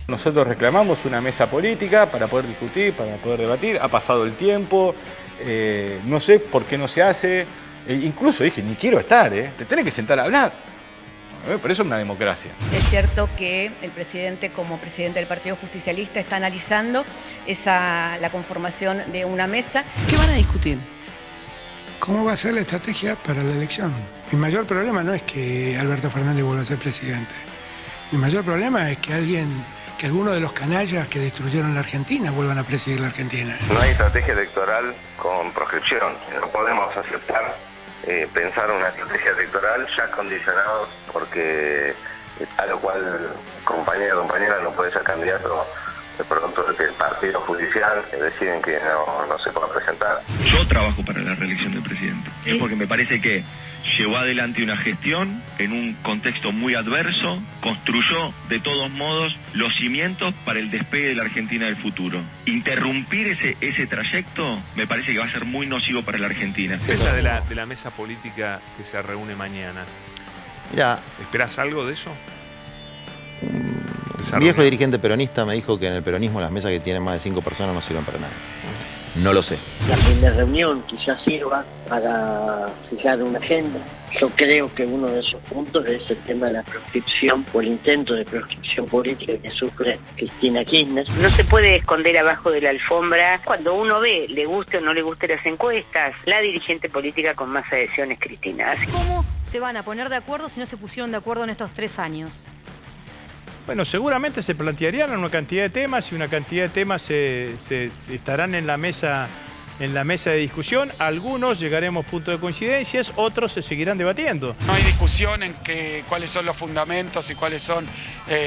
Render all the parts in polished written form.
Nosotros reclamamos una mesa política para poder discutir, para poder debatir. Ha pasado el tiempo, no sé por qué no se hace. Incluso dije, ni quiero estar, te tenés que sentar a hablar. Pero eso es una democracia. Es cierto que el presidente, como presidente del Partido Justicialista, está analizando la conformación de una mesa. ¿Qué van a discutir? ¿Cómo va a ser la estrategia para la elección? Mi mayor problema no es que Alberto Fernández vuelva a ser presidente. Mi mayor problema es que alguno de los canallas que destruyeron la Argentina vuelvan a presidir la Argentina. No hay estrategia electoral con proscripción. No podemos aceptar pensar una estrategia electoral ya condicionados porque a lo cual compañero o compañera no puede ser candidato de pronto de que el partido judicial deciden que no se pueda presentar. Yo trabajo para la reelección del presidente. ¿Sí? Es porque me parece que llevó adelante una gestión en un contexto muy adverso, construyó de todos modos los cimientos para el despegue de la Argentina del futuro. Interrumpir ese trayecto me parece que va a ser muy nocivo para la Argentina. Esa de la mesa política que se reúne mañana. Mirá, ¿esperás algo de eso? Un viejo dirigente peronista me dijo que en el peronismo las mesas que tienen más de 5 personas no sirven para nada. No lo sé. La primera reunión quizás sirva para fijar una agenda. Yo creo que uno de esos puntos es el tema de la proscripción o el intento de proscripción política que sufre Cristina Kirchner. No se puede esconder abajo de la alfombra. Cuando uno ve, le guste o no le guste las encuestas, la dirigente política con más adhesión es Cristina. ¿Cómo se van a poner de acuerdo si no se pusieron de acuerdo en estos 3 años? Bueno, seguramente se plantearían una cantidad de temas y una cantidad de temas se estarán en la mesa de discusión. Algunos llegaremos a puntos de coincidencias, otros se seguirán debatiendo. No hay discusión en cuáles son los fundamentos y cuáles son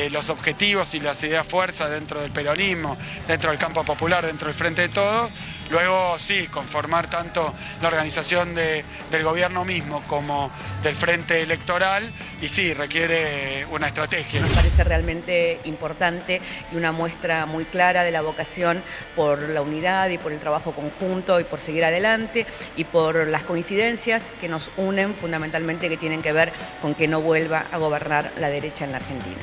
los objetivos y las ideas fuerza dentro del peronismo, dentro del campo popular, dentro del Frente de Todos. Luego sí, conformar tanto la organización del gobierno mismo como del frente electoral y sí, requiere una estrategia. Nos parece realmente importante y una muestra muy clara de la vocación por la unidad y por el trabajo conjunto y por seguir adelante y por las coincidencias que nos unen fundamentalmente, que tienen que ver con que no vuelva a gobernar la derecha en la Argentina.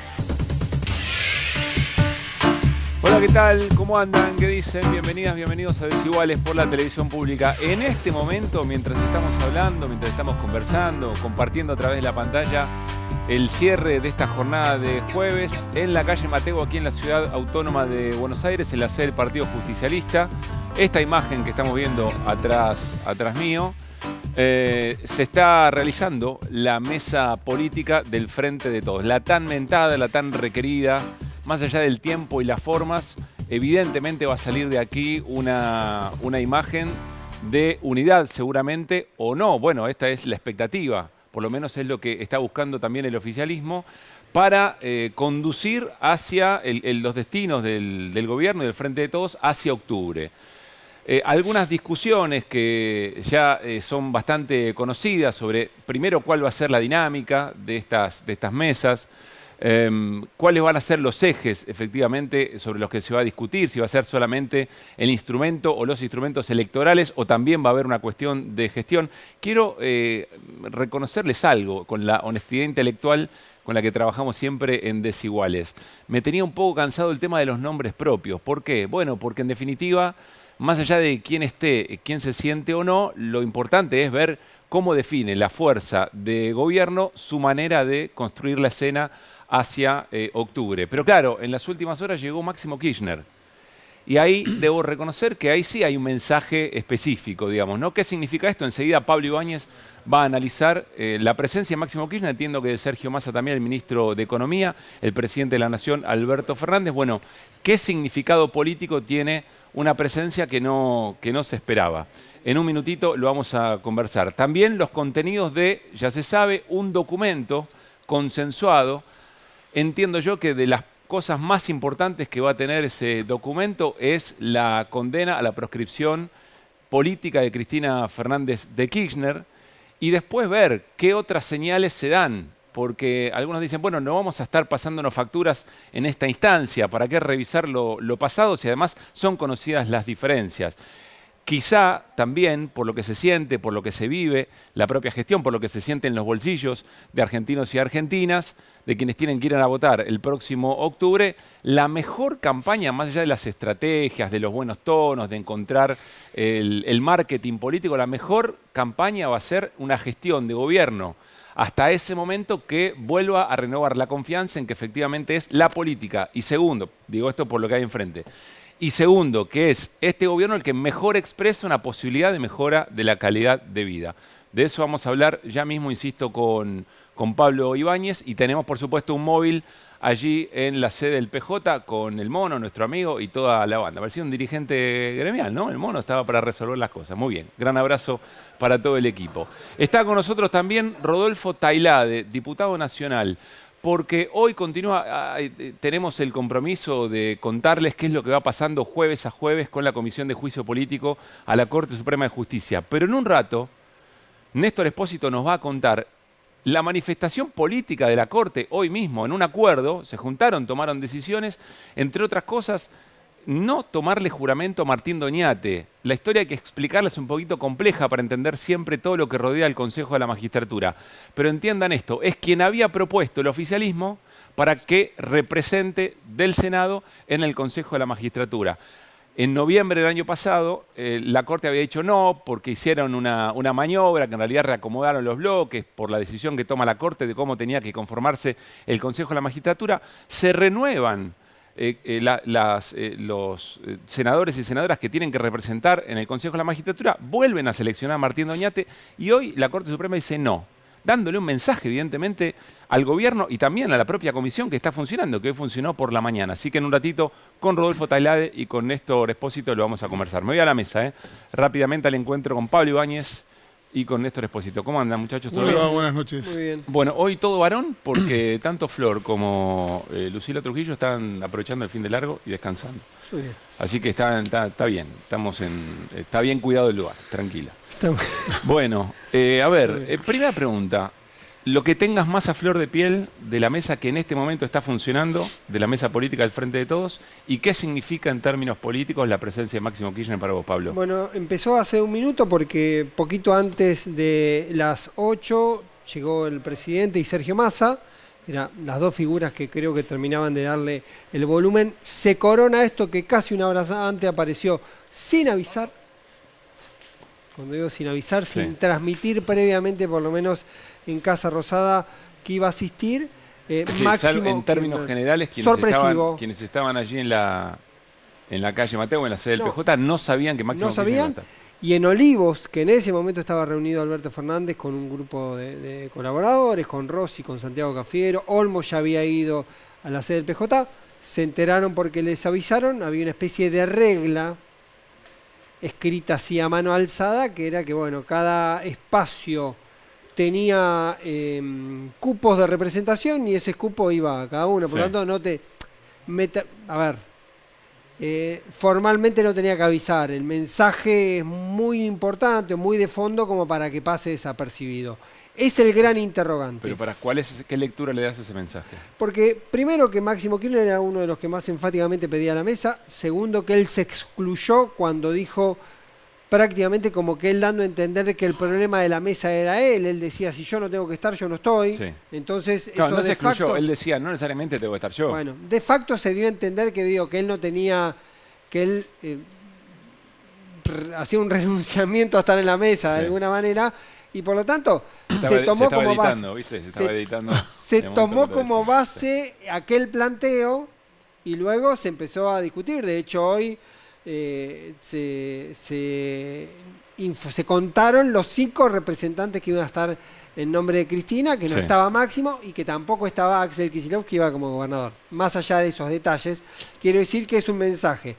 Hola, ¿qué tal? ¿Cómo andan? ¿Qué dicen? Bienvenidas, bienvenidos a Desiguales por la televisión pública. En este momento, mientras estamos hablando, mientras estamos conversando, compartiendo a través de la pantalla el cierre de esta jornada de jueves en la calle Mateo, aquí en la ciudad autónoma de Buenos Aires, en la sede del Partido Justicialista. Esta imagen que estamos viendo atrás mío, se está realizando la mesa política del Frente de Todos. La tan mentada, la tan requerida. Más allá del tiempo y las formas, evidentemente va a salir de aquí una imagen de unidad seguramente o no. Bueno, esta es la expectativa, por lo menos es lo que está buscando también el oficialismo para conducir hacia los destinos del gobierno y del Frente de Todos hacia octubre. Algunas discusiones que ya son bastante conocidas sobre, primero, cuál va a ser la dinámica de estas mesas, cuáles van a ser los ejes efectivamente sobre los que se va a discutir, si va a ser solamente el instrumento o los instrumentos electorales o también va a haber una cuestión de gestión. Quiero reconocerles algo con la honestidad intelectual con la que trabajamos siempre en Desiguales. Me tenía un poco cansado el tema de los nombres propios. ¿Por qué? Bueno, porque en definitiva, más allá de quién esté, quién se siente o no, lo importante es ver cómo define la fuerza de gobierno su manera de construir la escena hacia octubre. Pero claro, en las últimas horas llegó Máximo Kirchner. Y ahí debo reconocer que ahí sí hay un mensaje específico, digamos, ¿no? ¿Qué significa esto? Enseguida Pablo Ibáñez va a analizar la presencia de Máximo Kirchner. Entiendo que de Sergio Massa también, el ministro de Economía, el presidente de la Nación, Alberto Fernández. Bueno, ¿qué significado político tiene una presencia que no se esperaba? En un minutito lo vamos a conversar. También los contenidos de, ya se sabe, un documento consensuado. Entiendo yo que de las cosas más importantes que va a tener ese documento es la condena a la proscripción política de Cristina Fernández de Kirchner y después ver qué otras señales se dan, porque algunos dicen, bueno, no vamos a estar pasándonos facturas en esta instancia, ¿para qué revisar lo pasado si además son conocidas las diferencias? Quizá también por lo que se siente, por lo que se vive, la propia gestión, por lo que se siente en los bolsillos de argentinos y argentinas, de quienes tienen que ir a votar el próximo octubre, la mejor campaña, más allá de las estrategias, de los buenos tonos, de encontrar el marketing político, la mejor campaña va a ser una gestión de gobierno hasta ese momento que vuelva a renovar la confianza en que efectivamente es la política. Y segundo, digo esto por lo que hay enfrente, y segundo, que es este gobierno el que mejor expresa una posibilidad de mejora de la calidad de vida. De eso vamos a hablar ya mismo, insisto, con Pablo Ibáñez, y tenemos por supuesto un móvil allí en la sede del PJ con el Mono, nuestro amigo, y toda la banda. Parecía un dirigente gremial, ¿no? El Mono estaba para resolver las cosas. Muy bien, gran abrazo para todo el equipo. Está con nosotros también Rodolfo Tailade, diputado nacional, porque hoy tenemos el compromiso de contarles qué es lo que va pasando jueves a jueves con la Comisión de Juicio Político a la Corte Suprema de Justicia. Pero en un rato, Néstor Espósito nos va a contar la manifestación política de la Corte hoy mismo, en un acuerdo, se juntaron, tomaron decisiones, entre otras cosas, no tomarle juramento a Martín Doñate. La historia hay que explicarla, es un poquito compleja para entender siempre todo lo que rodea el Consejo de la Magistratura. Pero entiendan esto, es quien había propuesto el oficialismo para que represente del Senado en el Consejo de la Magistratura. En noviembre del año pasado, la Corte había dicho no, porque hicieron una maniobra, que en realidad reacomodaron los bloques por la decisión que toma la Corte de cómo tenía que conformarse el Consejo de la Magistratura. Se renuevan los senadores y senadoras que tienen que representar en el Consejo de la Magistratura, vuelven a seleccionar a Martín Doñate y hoy la Corte Suprema dice no, dándole un mensaje evidentemente al gobierno y también a la propia comisión que está funcionando, que hoy funcionó por la mañana. Así que en un ratito con Rodolfo Tailade y con Néstor Espósito lo vamos a conversar. Me voy a la mesa, rápidamente al encuentro con Pablo Ibáñez y con Néstor Espósito. ¿Cómo andan, muchachos? ¿Todo bien? Buenas noches. Muy bien. Bueno, hoy todo varón porque tanto Flor como Lucila Trujillo están aprovechando el fin de largo y descansando. Muy bien. Así que está bien, está bien cuidado el lugar, tranquila. Bueno, a ver, primera pregunta. Lo que tengas más a flor de piel de la mesa que en este momento está funcionando, de la mesa política del Frente de Todos, ¿y qué significa en términos políticos la presencia de Máximo Kirchner para vos, Pablo? Bueno, empezó hace un minuto porque poquito antes de las 8 llegó el presidente y Sergio Massa, eran las dos figuras que creo que terminaban de darle el volumen. Se corona esto que casi una hora antes apareció sin avisar. Cuando digo sin avisar, sí, sin transmitir previamente, por lo menos en Casa Rosada, que iba a asistir. Máximo, en términos generales, quienes estaban allí en la calle Mateo, en la sede del PJ, no sabían que Máximo Kirchner iba a estar. Y en Olivos, que en ese momento estaba reunido Alberto Fernández con un grupo de colaboradores, con Rossi, con Santiago Cafiero, Olmo ya había ido a la sede del PJ, se enteraron porque les avisaron, había una especie de regla escrita así a mano alzada, que era que bueno, cada espacio tenía cupos de representación y ese cupo iba a cada uno, por lo tanto no te... formalmente no tenía que avisar, el mensaje es muy importante, muy de fondo como para que pase desapercibido. Es el gran interrogante. Pero ¿qué lectura le das a ese mensaje? Porque primero que Máximo Kirchner era uno de los que más enfáticamente pedía la mesa, segundo que él se excluyó cuando dijo prácticamente como que él dando a entender que el problema de la mesa era él decía si yo no tengo que estar yo no estoy, entonces claro, eso no se excluyó, facto, él decía no necesariamente tengo que estar yo. Bueno, de facto se dio a entender que él no tenía, que él hacía un renunciamiento a estar en la mesa de alguna manera. Y por lo tanto, se tomó como base aquel planteo y luego se empezó a discutir. De hecho, hoy se contaron los 5 representantes que iban a estar en nombre de Cristina, que no estaba Máximo y que tampoco estaba Axel Kicillof, que iba como gobernador. Más allá de esos detalles, quiero decir que es un mensaje.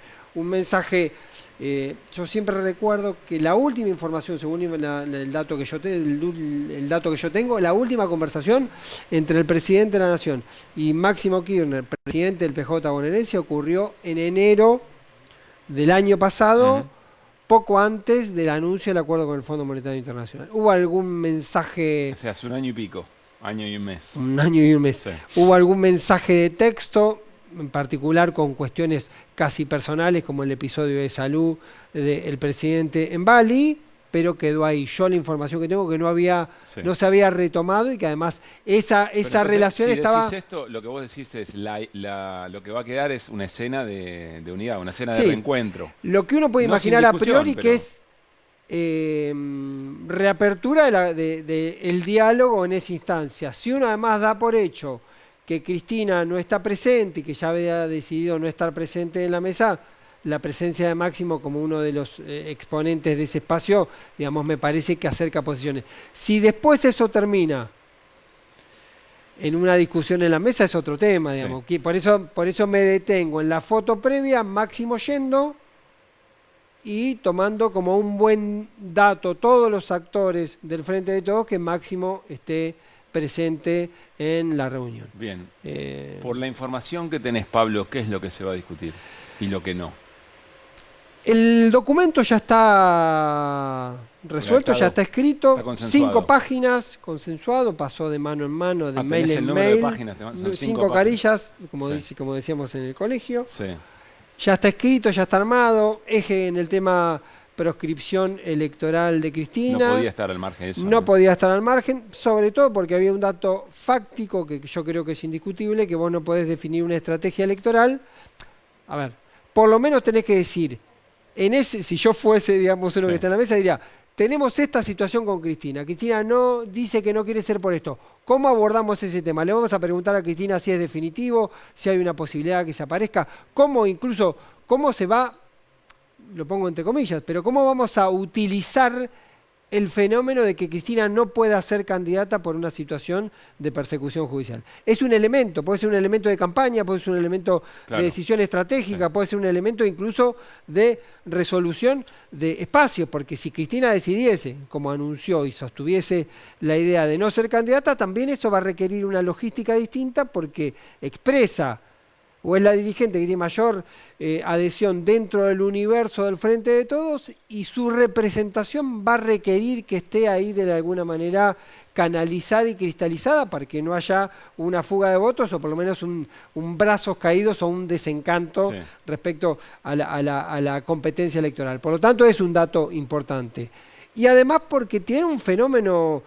Yo siempre recuerdo que la última información, según el dato que yo tengo, la última conversación entre el presidente de la Nación y Máximo Kirchner, presidente del PJ bonaerense, ocurrió en enero del año pasado, poco antes del anuncio del acuerdo con el Fondo Monetario Internacional. ¿Hubo algún mensaje? O sea, hace un año y pico, año y un mes. Un año y un mes. Sí. ¿Hubo algún mensaje de texto? en particular con cuestiones casi personales, como el episodio de salud del presidente en Bali, pero quedó ahí. Yo la información que tengo que no se había retomado y que además esa relación estaba... Si decís esto, lo que vos decís es lo que va a quedar es una escena de unidad, una escena de Sí, reencuentro. Lo que uno puede imaginar a priori que es reapertura del diálogo en esa instancia. Si uno además da por hecho que Cristina no está presente y que ya había decidido no estar presente en la mesa, la presencia de Máximo como uno de los exponentes de ese espacio, digamos, me parece que acerca posiciones. Si después eso termina en una discusión en la mesa es otro tema, digamos. Sí. Por eso me detengo en la foto previa, Máximo yendo y tomando como un buen dato todos los actores del Frente de Todos que Máximo esté presente en la reunión. Bien. Por la información que tenés, Pablo, ¿qué es lo que se va a discutir y lo que no? El documento ya está resuelto, ya está escrito, 5 páginas, consensuado, pasó de mano en mano, de mail en mail, 5 carillas, como decíamos en el colegio. Sí. Ya está escrito, ya está armado, eje en el tema proscripción electoral de Cristina. No podía estar al margen de eso. No podía estar al margen, sobre todo porque había un dato fáctico que yo creo que es indiscutible, que vos no podés definir una estrategia electoral. A ver, por lo menos tenés que decir, si yo fuese, digamos, uno que está en la mesa, diría, tenemos esta situación con Cristina. Cristina no dice que no quiere ser por esto. ¿Cómo abordamos ese tema? Le vamos a preguntar a Cristina si es definitivo, si hay una posibilidad que se aparezca, cómo se va, lo pongo entre comillas, pero cómo vamos a utilizar el fenómeno de que Cristina no pueda ser candidata por una situación de persecución judicial. Es un elemento, puede ser un elemento de campaña, puede ser un elemento de decisión estratégica, puede ser un elemento incluso de resolución de espacios, porque si Cristina decidiese, como anunció y sostuviese la idea de no ser candidata, también eso va a requerir una logística distinta porque expresa o es la dirigente que tiene mayor adhesión dentro del universo del Frente de Todos y su representación va a requerir que esté ahí de alguna manera canalizada y cristalizada para que no haya una fuga de votos o por lo menos un brazos caídos o un desencanto respecto a la competencia electoral. Por lo tanto, es un dato importante. Y además porque tiene un fenómeno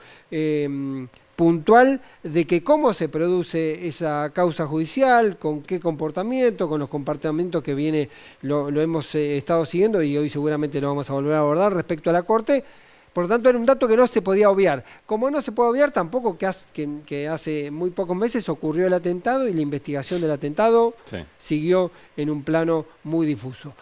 puntual de que cómo se produce esa causa judicial, con qué comportamiento, con los comportamientos que lo hemos estado siguiendo y hoy seguramente lo vamos a volver a abordar respecto a la Corte. Por lo tanto, era un dato que no se podía obviar. Como no se puede obviar tampoco que hace muy pocos meses ocurrió el atentado y la investigación del atentado siguió en un plano muy difuso.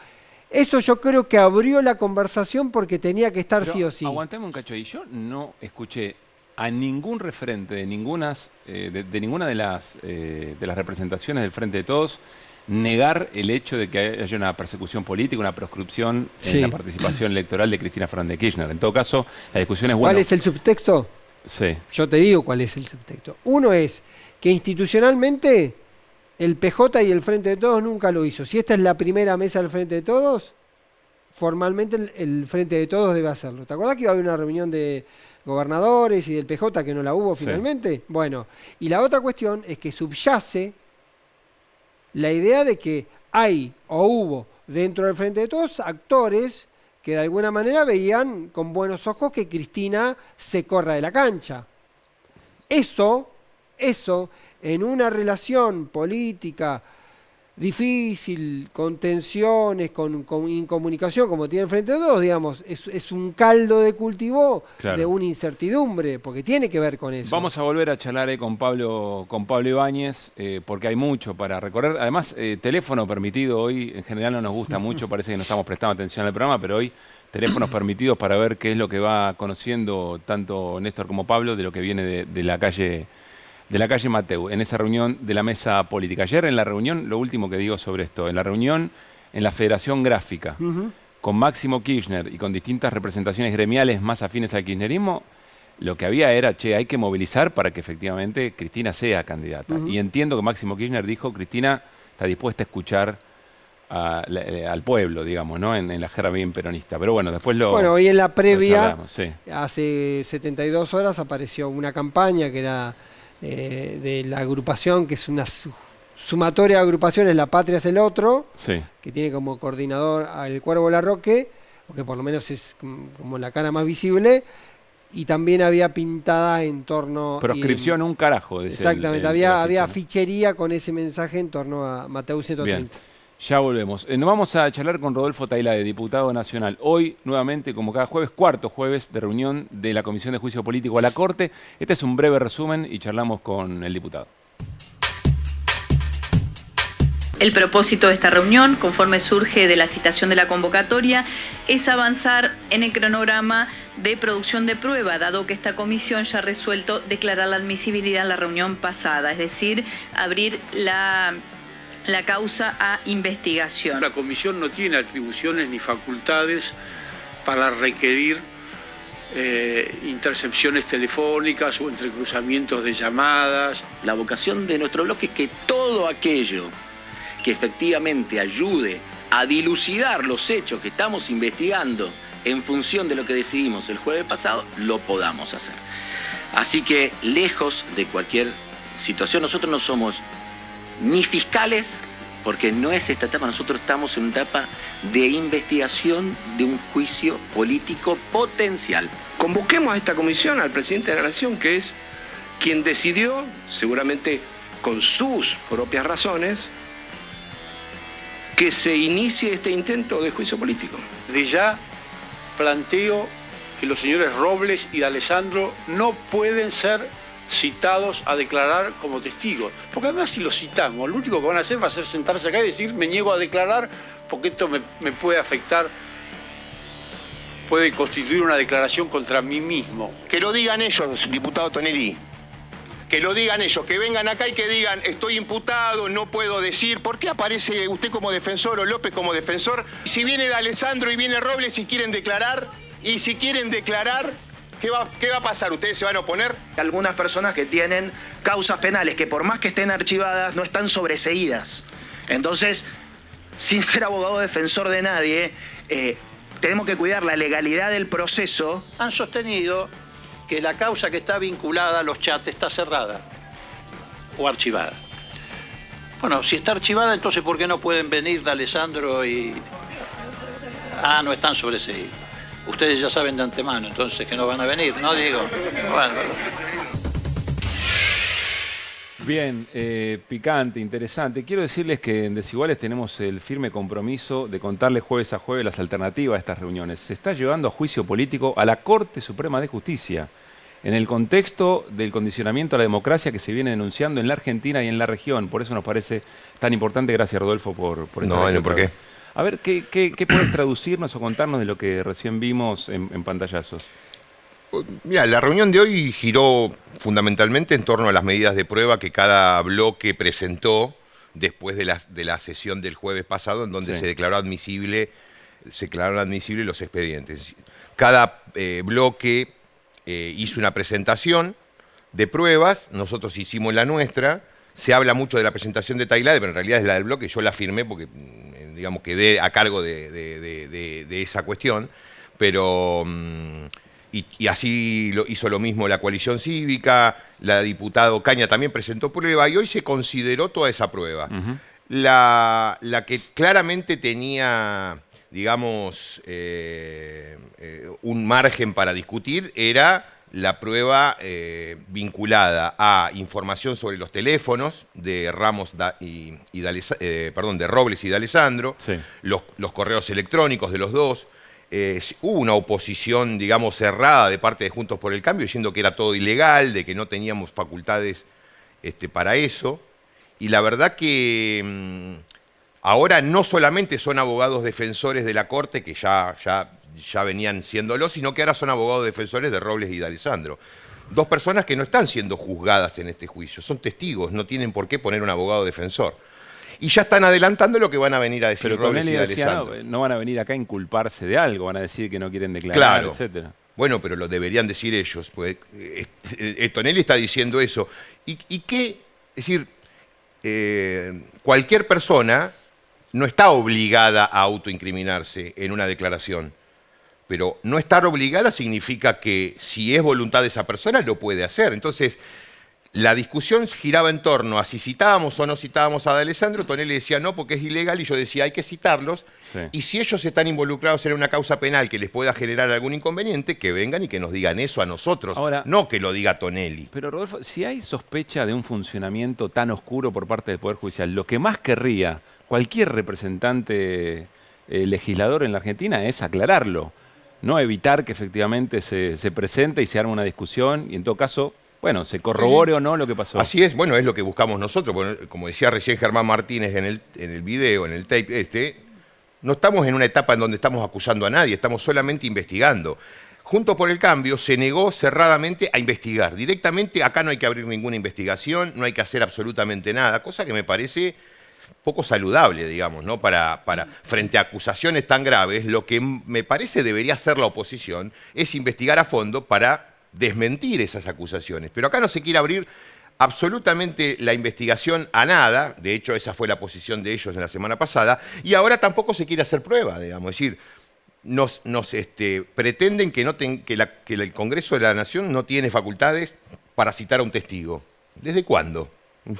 Eso yo creo que abrió la conversación porque tenía que estar sí o sí. Aguantame un cacho ahí. Yo no escuché a ningún referente de ninguna de las representaciones del Frente de Todos negar el hecho de que haya una persecución política, una proscripción en la participación electoral de Cristina Fernández de Kirchner. En todo caso, la discusión es buena. ¿Cuál es el subtexto? Sí. Yo te digo cuál es el subtexto. Uno es que institucionalmente el PJ y el Frente de Todos nunca lo hizo. Si esta es la primera mesa del Frente de Todos, formalmente el Frente de Todos debe hacerlo. ¿Te acordás que iba a haber una reunión de gobernadores y del PJ que no la hubo finalmente? Bueno, y la otra cuestión es que subyace la idea de que hay o hubo dentro del Frente de Todos actores que de alguna manera veían con buenos ojos que Cristina se corra de la cancha. Eso en una relación política difícil, con tensiones, con incomunicación, como tiene el Frente de Todos, digamos, es un caldo de cultivo de una incertidumbre, porque tiene que ver con eso. Vamos a volver a charlar con Pablo Ibáñez, porque hay mucho para recorrer. Además, teléfono permitido hoy, en general no nos gusta mucho, parece que no estamos prestando atención al programa, pero hoy teléfonos permitidos para ver qué es lo que va conociendo tanto Néstor como Pablo de lo que viene de la calle Mateu, en esa reunión de la mesa política. Ayer en la reunión, lo último que digo sobre esto, en la reunión en la Federación Gráfica, con Máximo Kirchner y con distintas representaciones gremiales más afines al kirchnerismo, lo que había era, hay que movilizar para que efectivamente Cristina sea candidata. Y entiendo que Máximo Kirchner dijo, Cristina está dispuesta a escuchar al pueblo, digamos, ¿no? En la jerga bien peronista. Pero bueno, después Bueno, hoy en la previa, hace 72 horas apareció una campaña que era de la agrupación, que es una sumatoria de agrupaciones, La Patria es el otro, Sí. que tiene como coordinador al Cuervo Larroque, o que por lo menos es como la cara más visible, y también había pintada en torno... Proscripción un carajo. Exactamente, había fichería con ese mensaje en torno a Mateu 130. Bien, ya volvemos. Nos vamos a charlar con Rodolfo Tailade, diputado nacional. Hoy, nuevamente, como cada jueves, cuarto jueves de reunión de la Comisión de Juicio Político a la Corte. Este es un breve resumen y charlamos con el diputado. El propósito de esta reunión, conforme surge de la citación de la convocatoria, es avanzar en el cronograma de producción de prueba, dado que esta comisión ya ha resuelto declarar la admisibilidad en la reunión pasada, es decir, abrir la causa a investigación. La comisión no tiene atribuciones ni facultades para requerir intercepciones telefónicas o entrecruzamientos de llamadas. La vocación de nuestro bloque es que todo aquello que efectivamente ayude a dilucidar los hechos que estamos investigando en función de lo que decidimos el jueves pasado, lo podamos hacer. Así que, lejos de cualquier situación, nosotros no somos ni fiscales, porque no es esta etapa, nosotros estamos en una etapa de investigación de un juicio político potencial. Convoquemos a esta comisión al presidente de la Nación, que es quien decidió, seguramente con sus propias razones, que se inicie este intento de juicio político. De ya planteo que los señores Robles y D'Alessandro no pueden ser citados a declarar como testigos. Porque además si los citamos, lo único que van a hacer va a ser sentarse acá y decir me niego a declarar porque esto me puede afectar, puede constituir una declaración contra mí mismo. Que lo digan ellos, diputado Tonelli. Que lo digan ellos, que vengan acá y que digan estoy imputado, no puedo decir. ¿Por qué aparece usted como defensor o López como defensor? Si viene D'Alessandro y viene Robles y quieren declarar, ¿qué va a pasar? ¿Ustedes se van a oponer? Algunas personas que tienen causas penales que por más que estén archivadas no están sobreseídas. Entonces, sin ser abogado defensor de nadie, tenemos que cuidar la legalidad del proceso. Han sostenido que la causa que está vinculada a los chats está cerrada o archivada. Bueno, si está archivada, entonces ¿por qué no pueden venir D'Alessandro y... no están sobreseídos? Ustedes ya saben de antemano, entonces, que no van a venir, ¿no? Digo, bueno. Bien, picante, interesante. Quiero decirles que en Desiguales tenemos el firme compromiso de contarles jueves a jueves las alternativas a estas reuniones. Se está llevando a juicio político a la Corte Suprema de Justicia, en el contexto del condicionamiento a la democracia que se viene denunciando en la Argentina y en la región. Por eso nos parece tan importante. Gracias, Rodolfo, por estar aquí. No, ¿por qué? A ver, ¿qué puedes traducirnos o contarnos de lo que recién vimos en pantallazos? Mira, la reunión de hoy giró fundamentalmente en torno a las medidas de prueba que cada bloque presentó después de la sesión del jueves pasado, en donde se declararon admisibles los expedientes. Cada bloque hizo una presentación de pruebas, nosotros hicimos la nuestra. Se habla mucho de la presentación de Tailade, pero en realidad es la del bloque, yo la firmé porque, digamos, quedé a cargo de esa cuestión, pero... Y así hizo lo mismo la coalición cívica, la diputada Ocaña también presentó prueba y hoy se consideró toda esa prueba. La que claramente tenía, digamos, un margen para discutir era la prueba vinculada a información sobre los teléfonos de de Robles y D'Alessandro, los correos electrónicos de los dos. Hubo una oposición, digamos, cerrada de parte de Juntos por el Cambio, diciendo que era todo ilegal, de que no teníamos facultades para eso. Y la verdad que ahora no solamente son abogados defensores de la Corte, que ya venían siéndolo, sino que ahora son abogados defensores de Robles y D'Alessandro. Dos personas que no están siendo juzgadas en este juicio, son testigos, no tienen por qué poner un abogado defensor. Y ya están adelantando lo que van a venir a decir Robles y D'Alessandro. No van a venir acá a inculparse de algo, van a decir que no quieren declarar, etcétera. Bueno, pero lo deberían decir ellos. Pues, Tonelli está diciendo eso. ¿Y qué? Es decir, cualquier persona no está obligada a autoincriminarse en una declaración. Pero no estar obligada significa que si es voluntad de esa persona lo puede hacer. Entonces, La discusión giraba en torno a si citábamos o no citábamos a D'Alessandro. Tonelli decía no porque es ilegal y yo decía hay que citarlos. Sí. Y si ellos están involucrados en una causa penal que les pueda generar algún inconveniente, que vengan y que nos digan eso a nosotros, Ahora, no que lo diga Tonelli. Pero Rodolfo, si hay sospecha de un funcionamiento tan oscuro por parte del Poder Judicial, lo que más querría cualquier representante legislador en la Argentina es aclararlo, no evitar que efectivamente se presente y se arme una discusión y en todo caso, bueno, se corrobore o no lo que pasó. Así es, bueno, es lo que buscamos nosotros. Bueno, como decía recién Germán Martínez en el video, en el tape no estamos en una etapa en donde estamos acusando a nadie, estamos solamente investigando. Juntos por el Cambio se negó cerradamente a investigar. Directamente acá no hay que abrir ninguna investigación, no hay que hacer absolutamente nada, cosa que me parece poco saludable, digamos, ¿no? Para frente a acusaciones tan graves, lo que me parece debería hacer la oposición es investigar a fondo para desmentir esas acusaciones. Pero acá no se quiere abrir absolutamente la investigación a nada, de hecho esa fue la posición de ellos en la semana pasada, y ahora tampoco se quiere hacer prueba, digamos, es decir, nos pretenden que el Congreso de la Nación no tiene facultades para citar a un testigo. ¿Desde cuándo?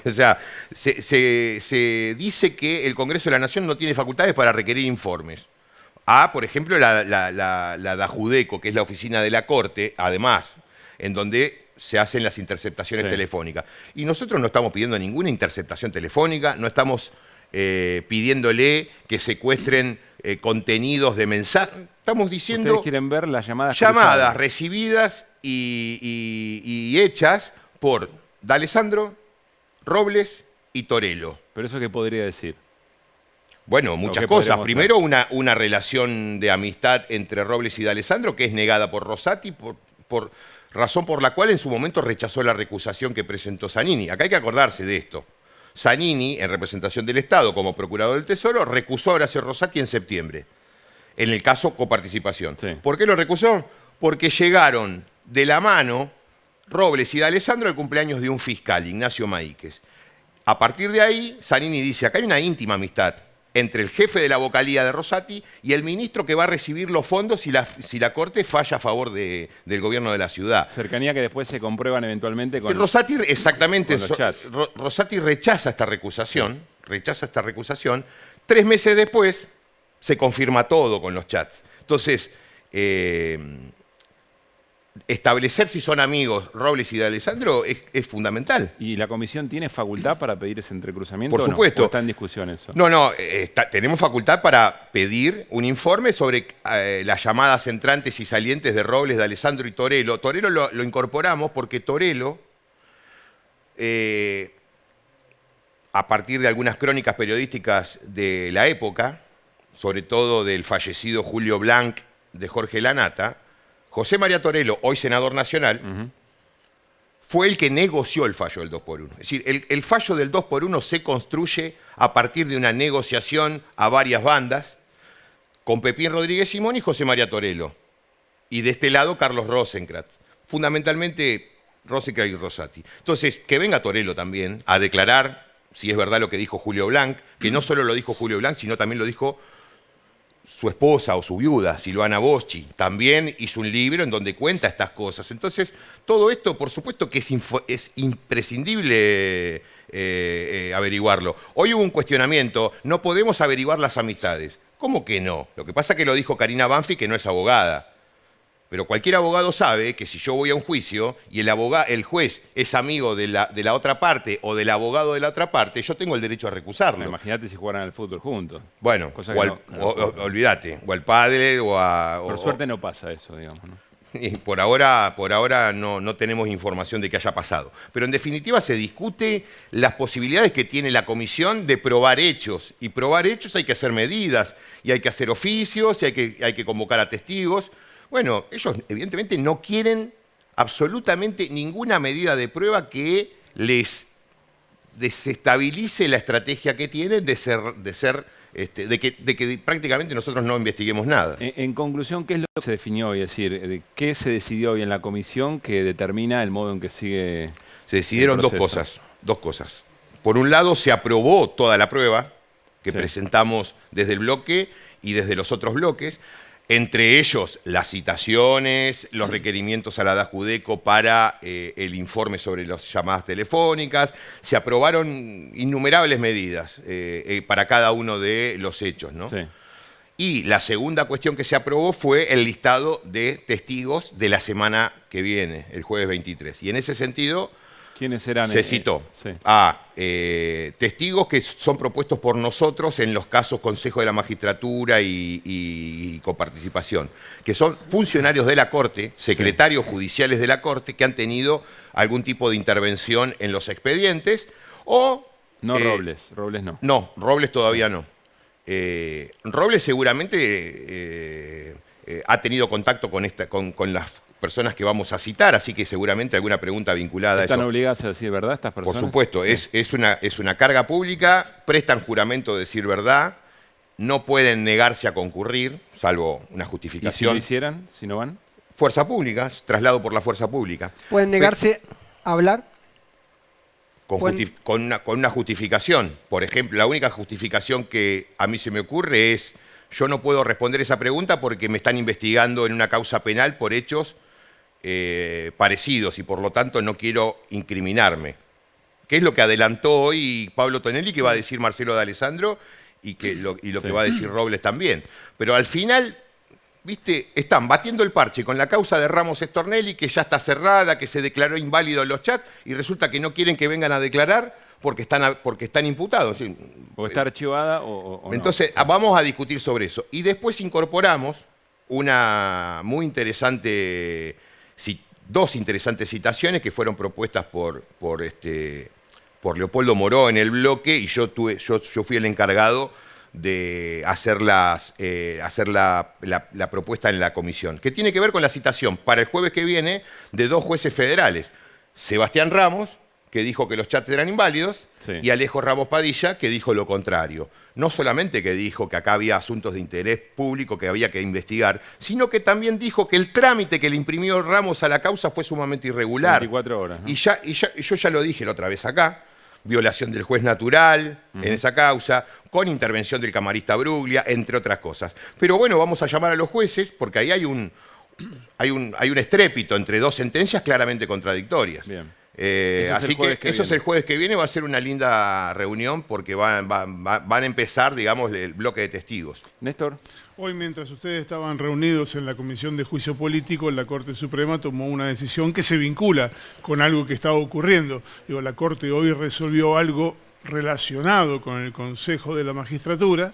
O sea, se dice que el Congreso de la Nación no tiene facultades para requerir informes. Por ejemplo, la DAJUDECO, que es la oficina de la Corte, además, en donde se hacen las interceptaciones telefónicas. Y nosotros no estamos pidiendo ninguna interceptación telefónica, no estamos pidiéndole que secuestren contenidos de mensajes. Estamos diciendo... Ustedes quieren ver las llamadas cruzadas, recibidas y hechas por D'Alessandro, Robles y Torello. ¿Pero eso qué podría decir? Bueno, muchas cosas. Primero, una relación de amistad entre Robles y D'Alessandro que es negada por Rosati, razón por la cual en su momento rechazó la recusación que presentó Zanini. Acá hay que acordarse de esto. Zanini, en representación del Estado como procurador del Tesoro, recusó a Horacio Rosati en septiembre, en el caso coparticipación. Sí. ¿Por qué lo recusó? Porque llegaron de la mano Robles y D'Alessandro al cumpleaños de un fiscal, Ignacio Maíquez. A partir de ahí, Zanini dice, acá hay una íntima amistad entre el jefe de la vocalía de Rosati y el ministro que va a recibir los fondos si la Corte falla a favor del gobierno de la ciudad. Cercanía que después se comprueban eventualmente con Rosati, exactamente, con los chats. Rosati rechaza esta recusación, 3 meses después se confirma todo con los chats. Entonces, establecer si son amigos Robles y D'Alessandro es fundamental. ¿Y la comisión tiene facultad para pedir ese entrecruzamiento? Por supuesto. ¿O está en discusión eso? No, tenemos facultad para pedir un informe sobre las llamadas entrantes y salientes de Robles, D'Alessandro y Torello. Torello lo incorporamos porque Torello, a partir de algunas crónicas periodísticas de la época, sobre todo del fallecido Julio Blanc de Jorge Lanata, José María Torello, hoy senador nacional, fue el que negoció el fallo del 2x1. Es decir, el fallo del 2x1 se construye a partir de una negociación a varias bandas con Pepín Rodríguez Simón y José María Torello. Y de este lado, Carlos Rosenkrantz. Fundamentalmente, Rosenkrantz y Rosati. Entonces, que venga Torello también a declarar si es verdad lo que dijo Julio Blanc, que no solo lo dijo Julio Blanc, sino también lo dijo su esposa o su viuda, Silvana Boschi, también hizo un libro en donde cuenta estas cosas. Entonces, todo esto, por supuesto que es imprescindible averiguarlo. Hoy hubo un cuestionamiento, no podemos averiguar las amistades. ¿Cómo que no? Lo que pasa es que lo dijo Karina Banfi, que no es abogada. Pero cualquier abogado sabe que si yo voy a un juicio y el juez es amigo de la otra parte o del abogado de la otra parte, yo tengo el derecho a recusarlo. Imagínate si jugaran al fútbol juntos. Bueno, olvídate, o al padre o a... Por suerte no pasa eso, digamos, ¿no? Y por ahora no tenemos información de que haya pasado. Pero en definitiva se discute las posibilidades que tiene la comisión de probar hechos. Y probar hechos hay que hacer medidas, y hay que hacer oficios, y hay que convocar a testigos. Bueno, ellos evidentemente no quieren absolutamente ninguna medida de prueba que les desestabilice la estrategia que tienen de que prácticamente nosotros no investiguemos nada. En conclusión, ¿qué es lo que se definió hoy? Es decir, ¿qué se decidió hoy en la comisión que determina el modo en que sigue? Se decidieron dos cosas. Por un lado, se aprobó toda la prueba que presentamos desde el bloque y desde los otros bloques. Entre ellos, las citaciones, los requerimientos a la DAJUDECO para el informe sobre las llamadas telefónicas. Se aprobaron innumerables medidas para cada uno de los hechos, ¿no? Sí. Y la segunda cuestión que se aprobó fue el listado de testigos de la semana que viene, el jueves 23. Y en ese sentido... ¿Quiénes serán? Se citó a testigos que son propuestos por nosotros en los casos Consejo de la Magistratura y coparticipación, que son funcionarios de la Corte, secretarios judiciales de la Corte, que han tenido algún tipo de intervención en los expedientes, o... No Robles no. No, Robles todavía no. Robles seguramente ha tenido contacto con las personas que vamos a citar, así que seguramente alguna pregunta vinculada a eso. ¿Están obligadas a decir verdad estas personas? Por supuesto, sí. es una carga pública, prestan juramento de decir verdad, no pueden negarse a concurrir, salvo una justificación. ¿Y si lo hicieran, si no van? Fuerza pública, traslado por la fuerza pública. ¿Pueden negarse a hablar? Con una justificación. Por ejemplo, la única justificación que a mí se me ocurre es: yo no puedo responder esa pregunta porque me están investigando en una causa penal por hechos parecidos y por lo tanto no quiero incriminarme. Que es lo que adelantó hoy Pablo Tonelli, que va a decir Marcelo D'Alessandro y lo que va a decir Robles también. Pero al final, viste, están batiendo el parche con la causa de Ramos Stornelli, que ya está cerrada, que se declaró inválido en los chats, y resulta que no quieren que vengan a declarar porque están imputados. ¿O está archivada o Entonces, no? Vamos a discutir sobre eso. Y después incorporamos una muy interesante, dos interesantes citaciones que fueron propuestas por Leopoldo Moró en el bloque, y yo fui el encargado de hacer la propuesta en la comisión, que tiene que ver con la citación para el jueves que viene de dos jueces federales: Sebastián Ramos, que dijo que los chats eran inválidos, y Alejo Ramos Padilla, que dijo lo contrario. No solamente que dijo que acá había asuntos de interés público que había que investigar, sino que también dijo que el trámite que le imprimió Ramos a la causa fue sumamente irregular. 24 horas, ¿no? Y yo ya lo dije la otra vez acá: violación del juez natural en esa causa, con intervención del camarista Bruglia, entre otras cosas. Pero bueno, vamos a llamar a los jueces porque ahí hay un estrépito entre dos sentencias claramente contradictorias. Bien. Así que eso es el jueves que viene. Va a ser una linda reunión porque van a empezar, digamos, el bloque de testigos. Néstor. Hoy, mientras ustedes estaban reunidos en la Comisión de Juicio Político, la Corte Suprema tomó una decisión que se vincula con algo que estaba ocurriendo. Digo, la Corte hoy resolvió algo relacionado con el Consejo de la Magistratura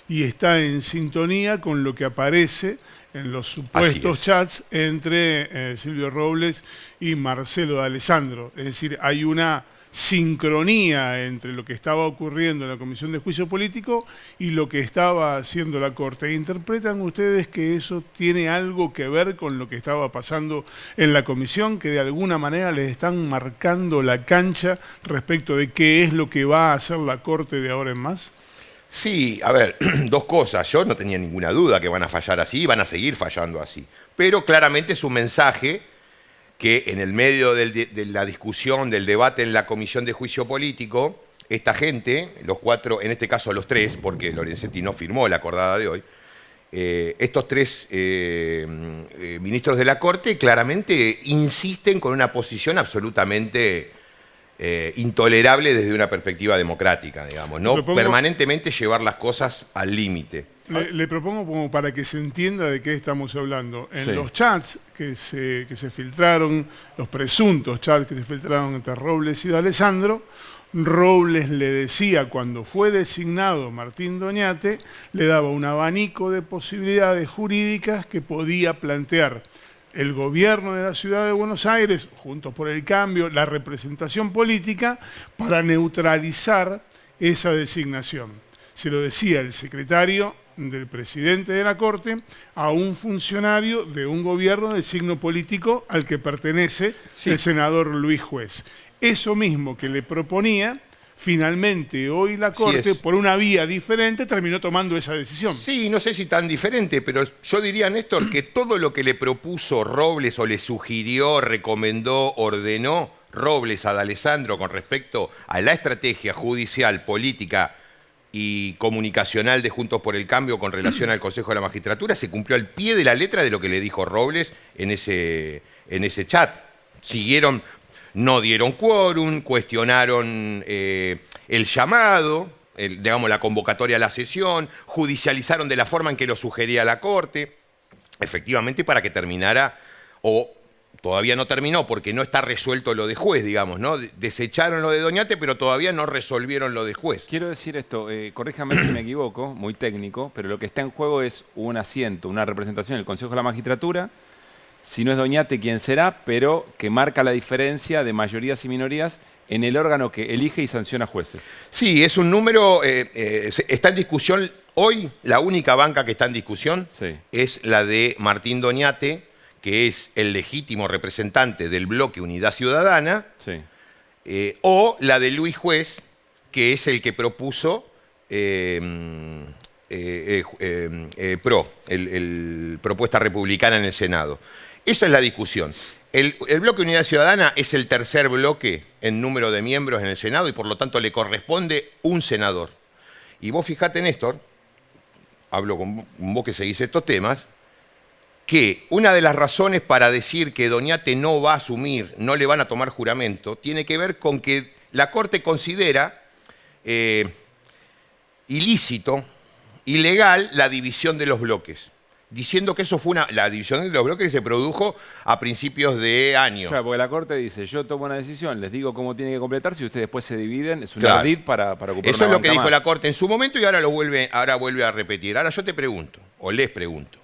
y está en sintonía con lo que aparece en los supuestos chats entre Silvio Robles y Marcelo D'Alessandro. Es decir, hay una sincronía entre lo que estaba ocurriendo en la Comisión de Juicio Político y lo que estaba haciendo la Corte. ¿Interpretan ustedes que eso tiene algo que ver con lo que estaba pasando en la Comisión, que de alguna manera les están marcando la cancha respecto de qué es lo que va a hacer la Corte de ahora en más? Sí, a ver, dos cosas. Yo no tenía ninguna duda que van a fallar así y van a seguir fallando así. Pero claramente es un mensaje que en el medio de la discusión, del debate en la Comisión de Juicio Político, esta gente, los cuatro, en este caso los tres, porque Lorenzetti no firmó la acordada de hoy, estos tres ministros de la Corte claramente insisten con una posición absolutamente intolerable desde una perspectiva democrática, digamos, ¿no? Permanentemente llevar las cosas al límite. Le propongo como para que se entienda de qué estamos hablando. En los chats que se filtraron, los presuntos chats que se filtraron entre Robles y D'Alessandro, Robles le decía, cuando fue designado Martín Doñate, le daba un abanico de posibilidades jurídicas que podía plantear el gobierno de la Ciudad de Buenos Aires, Juntos por el Cambio, la representación política, para neutralizar esa designación. Se lo decía el secretario del presidente de la Corte a un funcionario de un gobierno de signo político al que pertenece el senador Luis Juez. Eso mismo que le proponía, finalmente hoy la Corte, por una vía diferente, terminó tomando esa decisión. Sí, no sé si tan diferente, pero yo diría, Néstor, que todo lo que le propuso Robles o le sugirió, recomendó, ordenó Robles a D'Alessandro con respecto a la estrategia judicial, política y comunicacional de Juntos por el Cambio con relación al Consejo de la Magistratura se cumplió al pie de la letra de lo que le dijo Robles en ese chat. Siguieron, no dieron quórum, cuestionaron el llamado, digamos, la convocatoria a la sesión, judicializaron de la forma en que lo sugería la Corte, efectivamente para que terminara, o todavía no terminó porque no está resuelto lo de juez, digamos, ¿no? Desecharon lo de Doñate, pero todavía no resolvieron lo de juez. Quiero decir esto, corríjame si me equivoco, muy técnico, pero lo que está en juego es un asiento, una representación del Consejo de la Magistratura, si no es Doñate, quién será, pero que marca la diferencia de mayorías y minorías en el órgano que elige y sanciona jueces. Sí, es un número, está en discusión, hoy la única banca que está en discusión es la de Martín Doñate, que es el legítimo representante del bloque Unidad Ciudadana, o la de Luis Juez, que es el que propuso propuesta republicana en el Senado. Esa es la discusión. El bloque Unidad Ciudadana es el tercer bloque en número de miembros en el Senado y por lo tanto le corresponde un senador. Y vos fijate, Néstor, hablo con vos que seguís estos temas, que una de las razones para decir que Doñate no va a asumir, no le van a tomar juramento, tiene que ver con que la Corte considera ilícito, ilegal, la división de los bloques, diciendo que eso fue la división de los bloques que se produjo a principios de año. Claro, porque la Corte dice, yo tomo una decisión, les digo cómo tiene que completarse y ustedes después se dividen, es un ardid para ocupar eso una es lo que dijo más. la Corte en su momento y ahora vuelve a repetir. Ahora yo te pregunto, o les pregunto,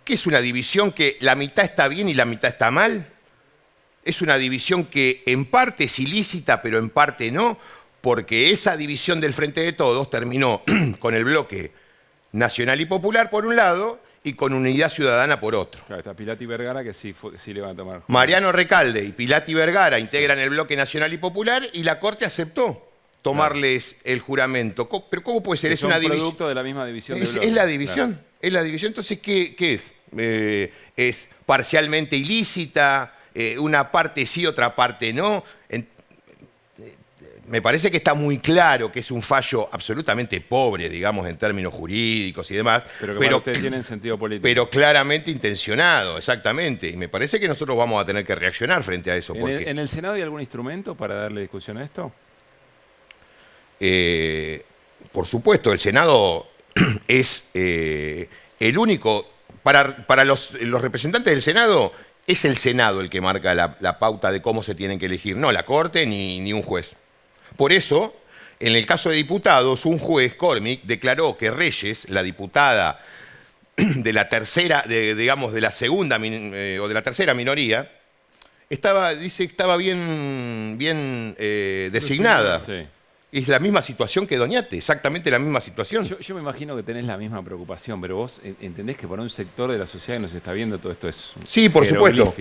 ¿qué es una división que la mitad está bien y la mitad está mal? Es una división que en parte es ilícita, pero en parte no, porque esa división del Frente de Todos terminó con el bloque Nacional y Popular por un lado y con Unidad Ciudadana por otro. Claro, está Pilati y Vergara que sí le van a tomar. Mariano Recalde y Pilati Vergara integran el bloque Nacional y Popular y la Corte aceptó tomarles el juramento. ¿Pero cómo puede ser? Que Es son una división. producto de la misma división del bloque. Es la división. Claro. Es la división. Entonces, ¿qué es? ¿Es parcialmente ilícita? ¿Una parte sí, otra parte no? Me parece que está muy claro que es un fallo absolutamente pobre, digamos, en términos jurídicos y demás. Pero que para ustedes tienen sentido político. Pero claramente intencionado, exactamente. Y me parece que nosotros vamos a tener que reaccionar frente a eso. ¿En el Senado hay algún instrumento para darle discusión a esto? Por supuesto, el Senado es el único, para los representantes del Senado, es el Senado el que marca la pauta de cómo se tienen que elegir, no la Corte ni un juez. Por eso, en el caso de diputados, un juez, Cormick, declaró que Reyes, la diputada de la tercera, digamos, de la segunda o de la tercera minoría, estaba bien designada. Sí. Es la misma situación que Doñate, exactamente la misma situación. Yo me imagino que tenés la misma preocupación, pero vos entendés que para un sector de la sociedad que nos está viendo todo esto es sí, por supuesto.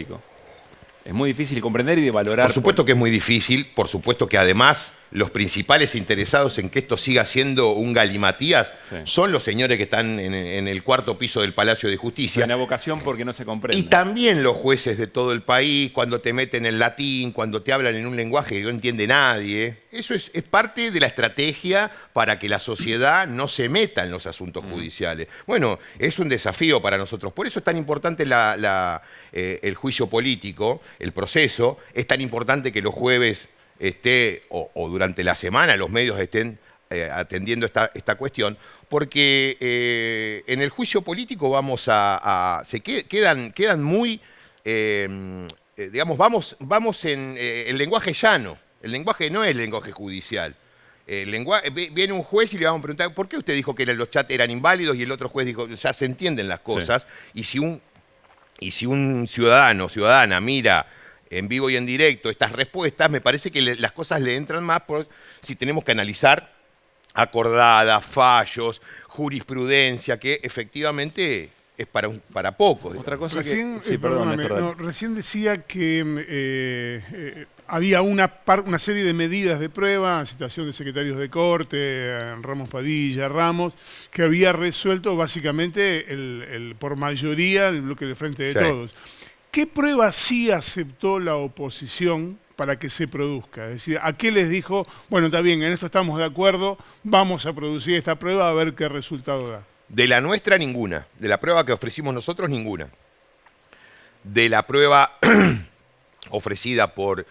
Es muy difícil comprender y de valorar. Por supuesto que es muy difícil, por supuesto que además los principales interesados en que esto siga siendo un galimatías son los señores que están en el cuarto piso del Palacio de Justicia. Una vocación porque no se comprende. Y también los jueces de todo el país, cuando te meten en latín, cuando te hablan en un lenguaje que no entiende nadie. Eso es parte de la estrategia para que la sociedad no se meta en los asuntos judiciales. Bueno, es un desafío para nosotros. Por eso es tan importante el juicio político, el proceso. Es tan importante que los jueves o durante la semana los medios estén atendiendo esta cuestión, porque en el juicio político quedan muy, digamos, vamos en el lenguaje llano. El lenguaje no es el lenguaje judicial. Viene un juez y le vamos a preguntar, ¿por qué usted dijo que los chats eran inválidos? Y el otro juez dijo, ya se entienden las cosas. Sí. Y si un ciudadano o ciudadana mira en vivo y en directo estas respuestas, me parece que las cosas le entran más si tenemos que analizar acordadas, fallos, jurisprudencia, que efectivamente es para poco. Otra cosa recién, que... Sí, perdóname, recién decía que había una serie de medidas de prueba, citación de secretarios de Corte, Ramos Padilla, Ramos, que había resuelto básicamente por mayoría el bloque de Frente de Todos. ¿Qué prueba sí aceptó la oposición para que se produzca? Es decir, ¿a qué les dijo, bueno, está bien, en esto estamos de acuerdo, vamos a producir esta prueba a ver qué resultado da? De la nuestra, ninguna. De la prueba que ofrecimos nosotros, ninguna. De la prueba ofrecida por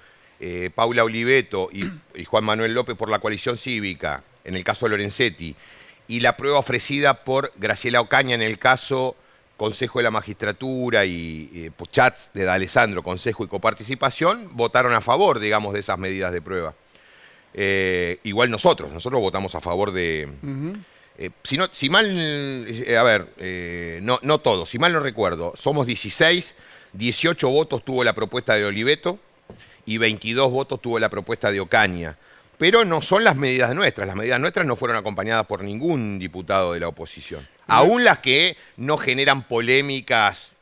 Paula Oliveto y Juan Manuel López por la coalición cívica, en el caso de Lorenzetti, y la prueba ofrecida por Graciela Ocaña en el caso Consejo de la Magistratura y chats de D'Alessandro, Consejo y Coparticipación, votaron a favor, digamos, de esas medidas de prueba. Igual nosotros votamos a favor de... no todos, si mal no recuerdo, somos 16, 18 votos tuvo la propuesta de Oliveto y 22 votos tuvo la propuesta de Ocaña. Pero no son las medidas nuestras. Las medidas nuestras no fueron acompañadas por ningún diputado de la oposición. Aún las que no generan polémicas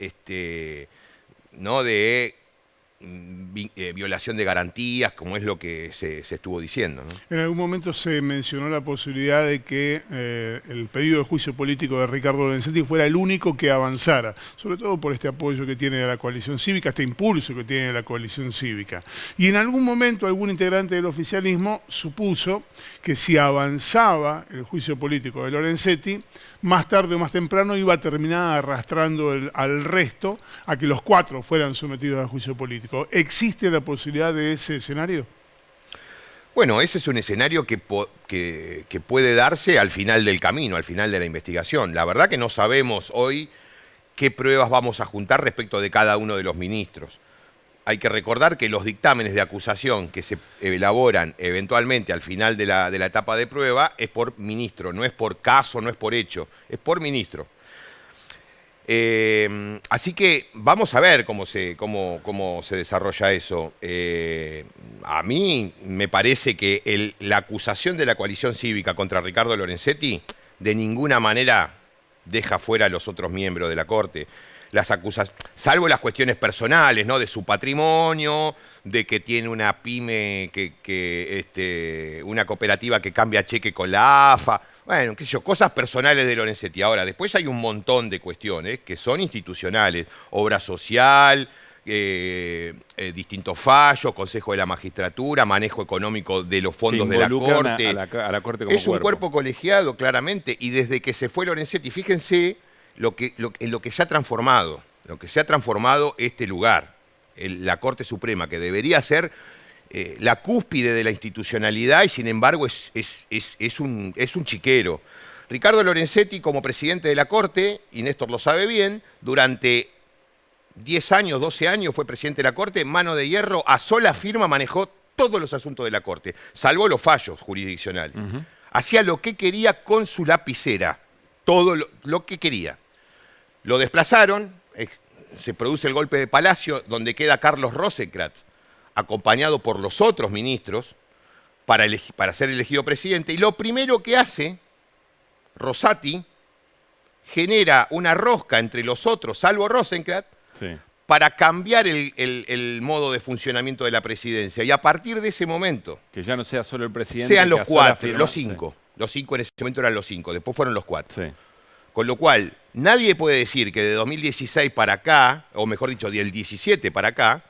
¿no? de violación de garantías, como es lo que se estuvo diciendo, ¿no? En algún momento se mencionó la posibilidad de que el pedido de juicio político de Ricardo Lorenzetti fuera el único que avanzara, sobre todo por este apoyo que tiene la coalición cívica, este impulso que tiene la coalición cívica. Y en algún momento algún integrante del oficialismo supuso que si avanzaba el juicio político de Lorenzetti, más tarde o más temprano iba a terminar arrastrando al resto a que los 4 fueran sometidos a juicio político. ¿Existe la posibilidad de ese escenario? Bueno, ese es un escenario que puede darse al final del camino, al final de la investigación. La verdad que no sabemos hoy qué pruebas vamos a juntar respecto de cada uno de los ministros. Hay que recordar que los dictámenes de acusación que se elaboran eventualmente al final de la etapa de prueba es por ministro, no es por caso, no es por hecho, es por ministro. Así que vamos a ver cómo se desarrolla eso. A mí me parece que la acusación de la coalición cívica contra Ricardo Lorenzetti de ninguna manera deja fuera a los otros miembros de la Corte. Las acusaciones, salvo las cuestiones personales, ¿no? De su patrimonio, de que tiene una pyme, una cooperativa que cambia cheque con la AFA. Bueno, qué sé yo, cosas personales de Lorenzetti. Ahora, después hay un montón de cuestiones que son institucionales. Obra social, distintos fallos, Consejo de la Magistratura, manejo económico de los fondos de la Corte. A la Corte como es un cuerpo colegiado, claramente. Y desde que se fue Lorenzetti, fíjense lo que se ha transformado, este lugar, la Corte Suprema, que debería ser la cúspide de la institucionalidad y sin embargo es un chiquero. Ricardo Lorenzetti, como presidente de la Corte, y Néstor lo sabe bien, durante 10 años, 12 años fue presidente de la Corte, mano de hierro, a sola firma manejó todos los asuntos de la Corte, salvo los fallos jurisdiccionales. Hacía lo que quería con su lapicera, todo lo que quería. Lo desplazaron, se produce el golpe de Palacio, donde queda Carlos Rosenkrantz, acompañado por los otros ministros, para ser elegido presidente. Y lo primero que hace Rosati, genera una rosca entre los otros, salvo Rosenkrantz, para cambiar el modo de funcionamiento de la presidencia. Y a partir de ese momento... Que ya no sea solo el presidente... Sean los 4, los 5. Los 5 en ese momento eran los 5, después fueron los 4. Sí. Con lo cual, nadie puede decir que de 2016 para acá, o mejor dicho, del 17 para acá,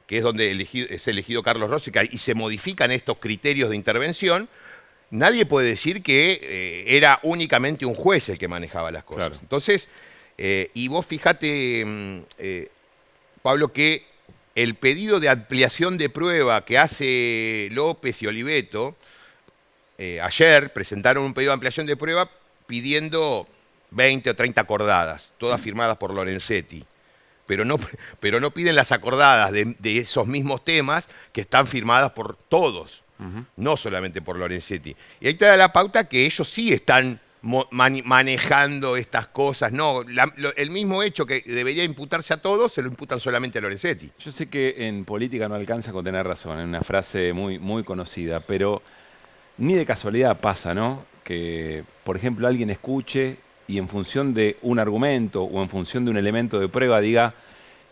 que es donde es elegido Carlos Rosenkrantz y se modifican estos criterios de intervención, nadie puede decir que era únicamente un juez el que manejaba las cosas. Claro. Entonces, y vos fíjate, Pablo, que el pedido de ampliación de prueba que hace López y Oliveto, ayer presentaron un pedido de ampliación de prueba pidiendo 20 o 30 acordadas, todas firmadas por Lorenzetti. Pero no piden las acordadas de esos mismos temas que están firmadas por todos, no solamente por Lorenzetti. Y ahí te da la pauta que ellos sí están manejando estas cosas. No, el mismo hecho que debería imputarse a todos, se lo imputan solamente a Lorenzetti. Yo sé que en política no alcanza con tener razón, es una frase muy, muy conocida, pero ni de casualidad pasa, ¿no? Que, por ejemplo, alguien escuche y en función de un argumento o en función de un elemento de prueba diga,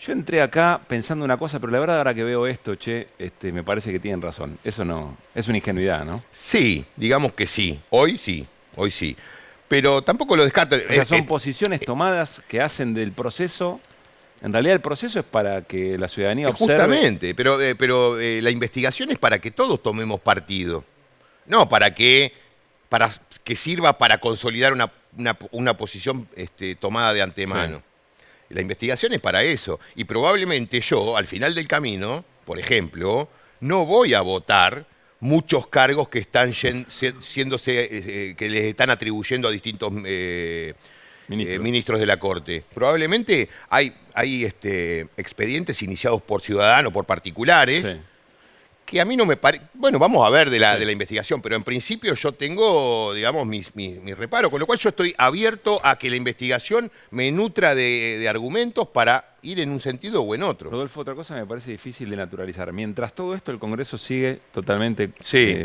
yo entré acá pensando una cosa, pero la verdad ahora que veo esto, me parece que tienen razón. Eso no, es una ingenuidad, ¿no? Sí, digamos que sí. Hoy sí. Pero tampoco lo descarto. O sea, son posiciones tomadas que hacen del proceso En realidad el proceso es para que la ciudadanía observe... Justamente, pero la investigación es para que todos tomemos partido. No para que sirva para consolidar una posición tomada de antemano. Sí. La investigación es para eso. Y probablemente yo, al final del camino, por ejemplo, no voy a votar muchos cargos que están que les están atribuyendo a distintos ministros de la Corte. Probablemente hay expedientes iniciados por ciudadanos, por particulares, sí, que a mí no me parece... Bueno, vamos a ver de la investigación, pero en principio yo tengo, digamos, mis reparos, con lo cual yo estoy abierto a que la investigación me nutra de argumentos para ir en un sentido o en otro. Rodolfo, otra cosa me parece difícil de naturalizar. Mientras todo esto, el Congreso sigue totalmente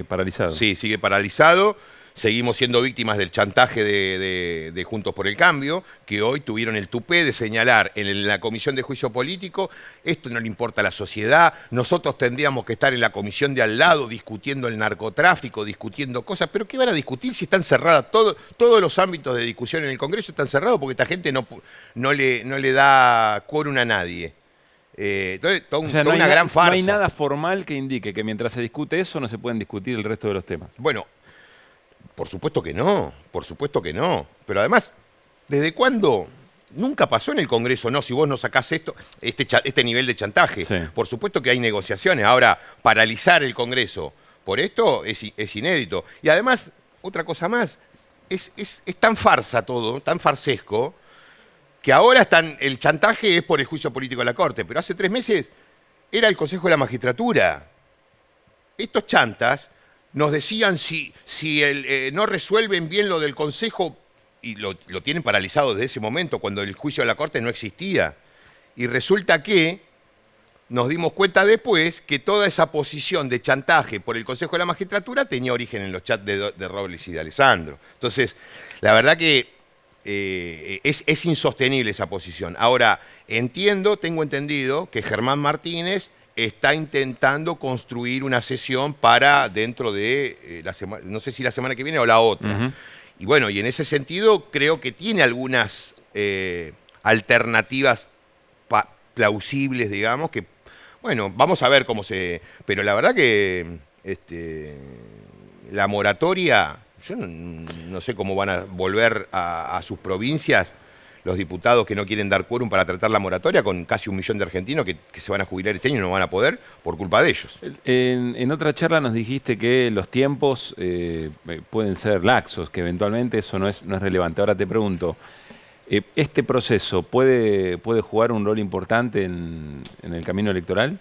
paralizado. Sí, sigue paralizado. Seguimos siendo víctimas del chantaje de Juntos por el Cambio, que hoy tuvieron el tupé de señalar en la Comisión de Juicio Político: esto no le importa a la sociedad, nosotros tendríamos que estar en la comisión de al lado discutiendo el narcotráfico, discutiendo cosas. ¿Pero qué van a discutir si están cerradas? Todos los ámbitos de discusión en el Congreso están cerrados porque esta gente no le da quórum a nadie. Entonces, una gran farsa. No hay nada formal que indique que mientras se discute eso no se pueden discutir el resto de los temas. Bueno, por supuesto que no, por supuesto que no. Pero además, ¿desde cuándo? Nunca pasó en el Congreso, no, si vos no sacás este nivel de chantaje. Sí. Por supuesto que hay negociaciones. Ahora, paralizar el Congreso por esto es inédito. Y además, otra cosa más, es tan farsa todo, tan farsesco, que ahora el chantaje es por el juicio político de la Corte, pero hace 3 meses era el Consejo de la Magistratura. Estos chantas nos decían si no resuelven bien lo del Consejo, y lo tienen paralizado desde ese momento, cuando el juicio de la Corte no existía. Y resulta que nos dimos cuenta después que toda esa posición de chantaje por el Consejo de la Magistratura tenía origen en los chats de Robles y de Alessandro. Entonces, la verdad que es insostenible esa posición. Ahora, tengo entendido que Germán Martínez está intentando construir una sesión para dentro de la semana, no sé si la semana que viene o la otra. Y bueno, y en ese sentido creo que tiene algunas alternativas plausibles, digamos, que, bueno, vamos a ver cómo se... Pero la verdad que la moratoria, yo no sé cómo van a volver a sus provincias los diputados que no quieren dar quórum para tratar la moratoria, con casi 1 millón de argentinos que se van a jubilar este año y no van a poder por culpa de ellos. En otra charla nos dijiste que los tiempos pueden ser laxos, que eventualmente eso no es relevante. Ahora te pregunto, ¿este proceso puede jugar un rol importante en el camino electoral?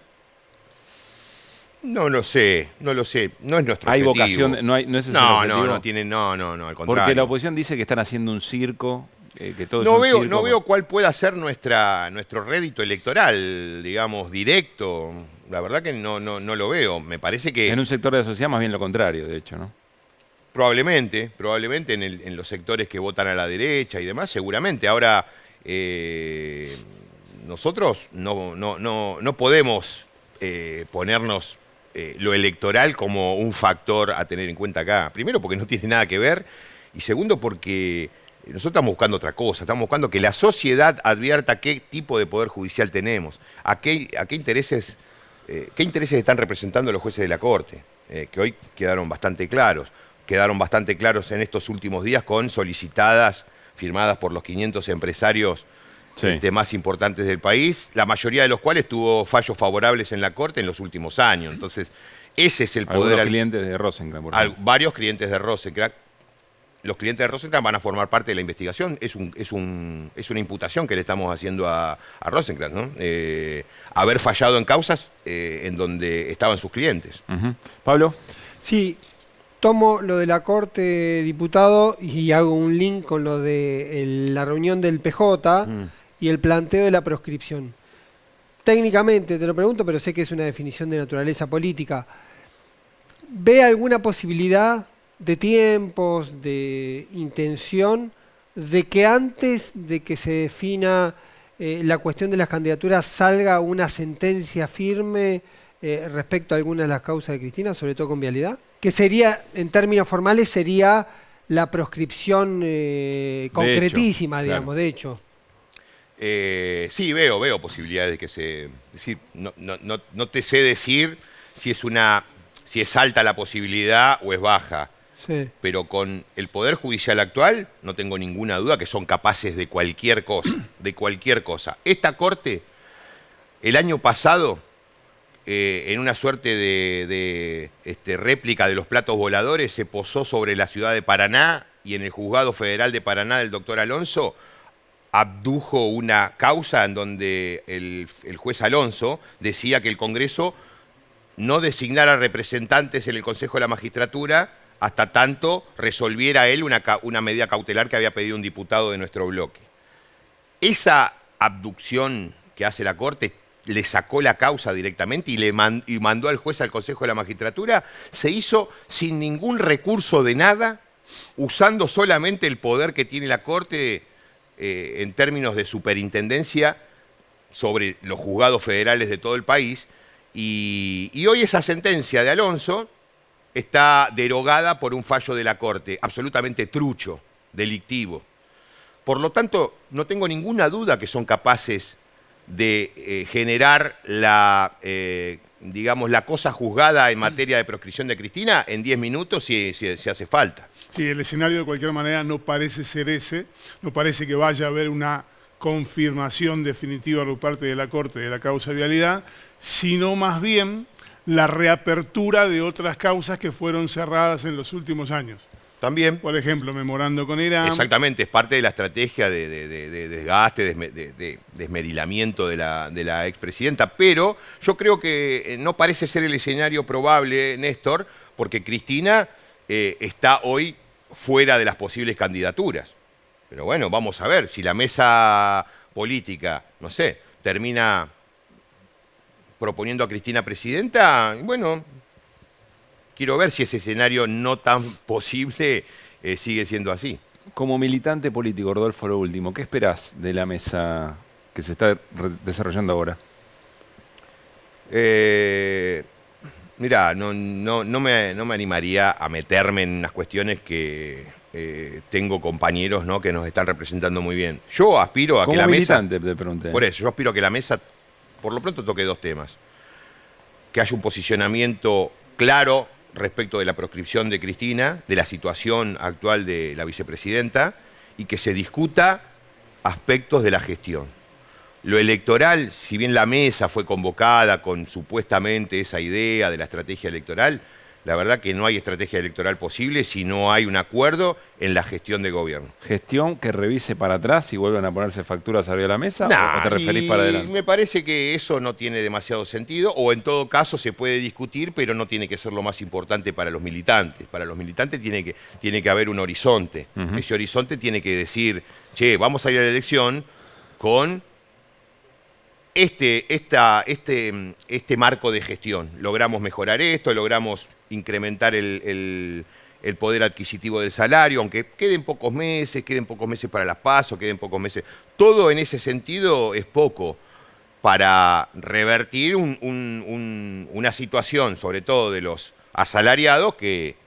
No lo sé, no lo sé. No es nuestro objetivo. ¿Hay vocación? ¿No es ese objetivo? No, al contrario. Porque la oposición dice que están haciendo un circo. Que todo no veo cuál pueda ser nuestro rédito electoral, digamos, directo. La verdad que no lo veo. Me parece que... En un sector de la sociedad más bien lo contrario, de hecho, ¿no? Probablemente en los sectores que votan a la derecha y demás, seguramente. Ahora, nosotros no podemos ponernos lo electoral como un factor a tener en cuenta acá. Primero porque no tiene nada que ver, y segundo porque... Nosotros estamos buscando otra cosa, estamos buscando que la sociedad advierta qué tipo de poder judicial tenemos, a qué intereses están representando los jueces de la Corte, que hoy quedaron bastante claros en estos últimos días con solicitadas firmadas por los 500 empresarios más importantes del país, la mayoría de los cuales tuvo fallos favorables en la Corte en los últimos años. Entonces, ese es el poder... Algunos clientes de Rosenkrantz. Varios clientes de Rosenkrantz. Los clientes de Rosenkrantz van a formar parte de la investigación. Es una imputación que le estamos haciendo a Rosenkrantz, ¿no? Haber fallado en causas en donde estaban sus clientes. Pablo. Sí, tomo lo de la Corte, diputado, y hago un link con lo de la reunión del PJ y el planteo de la proscripción. Técnicamente, te lo pregunto, pero sé que es una definición de naturaleza política. ¿Ve alguna posibilidad de tiempos, de intención, de que antes de que se defina la cuestión de las candidaturas salga una sentencia firme respecto a algunas de las causas de Cristina, sobre todo con vialidad? Que sería, en términos formales, sería la proscripción concretísima, de hecho. Sí, veo posibilidades de que se... Es decir, no te sé decir si es alta la posibilidad o es baja. Sí. Pero con el Poder Judicial actual no tengo ninguna duda que son capaces de cualquier cosa, Esta Corte, el año pasado, en una suerte de réplica de los platos voladores, se posó sobre la ciudad de Paraná y en el Juzgado Federal de Paraná del doctor Alonso abdujo una causa en donde el juez Alonso decía que el Congreso no designara representantes en el Consejo de la Magistratura hasta tanto resolviera él una medida cautelar que había pedido un diputado de nuestro bloque. Esa abducción que hace la Corte le sacó la causa directamente y mandó al juez al Consejo de la Magistratura, se hizo sin ningún recurso de nada, usando solamente el poder que tiene la Corte en términos de superintendencia sobre los juzgados federales de todo el país. Y hoy esa sentencia de Alonso está derogada por un fallo de la Corte, absolutamente trucho, delictivo. Por lo tanto, no tengo ninguna duda que son capaces de generar la cosa juzgada en materia de proscripción de Cristina en 10 minutos si hace falta. Sí, el escenario de cualquier manera no parece ser ese, no parece que vaya a haber una confirmación definitiva por parte de la Corte de la causa de vialidad, sino más bien la reapertura de otras causas que fueron cerradas en los últimos años. También. Por ejemplo, memorando con Irán. Exactamente, es parte de la estrategia de desgaste, de desmedilamiento de la expresidenta. Pero yo creo que no parece ser el escenario probable, Néstor, porque Cristina está hoy fuera de las posibles candidaturas. Pero bueno, vamos a ver, si la mesa política, no sé, termina proponiendo a Cristina presidenta, bueno, quiero ver si ese escenario no tan posible sigue siendo así. Como militante político, Rodolfo, lo último, ¿qué esperás de la mesa que se está desarrollando ahora? Mirá, no me animaría a meterme en unas cuestiones que tengo compañeros, ¿no?, que nos están representando muy bien. Yo aspiro a que la mesa... Como militante, te pregunté. Por eso, yo aspiro a que la mesa, por lo pronto, toque dos temas. Que haya un posicionamiento claro respecto de la proscripción de Cristina, de la situación actual de la vicepresidenta, y que se discuta aspectos de la gestión. Lo electoral, si bien la mesa fue convocada con supuestamente esa idea de la estrategia electoral, la verdad que no hay estrategia electoral posible si no hay un acuerdo en la gestión de gobierno. ¿Gestión que revise para atrás y vuelvan a ponerse facturas arriba de la mesa? ¿O te referís para adelante? Me parece que eso no tiene demasiado sentido, o en todo caso se puede discutir, pero no tiene que ser lo más importante para los militantes. Para los militantes tiene que haber un horizonte. Ese horizonte tiene que decir, che, vamos a ir a la elección con este marco de gestión. Logramos mejorar esto, logramos incrementar el poder adquisitivo del salario, aunque queden pocos meses para las PASO, queden pocos meses. Todo en ese sentido es poco para revertir una situación, sobre todo de los asalariados, que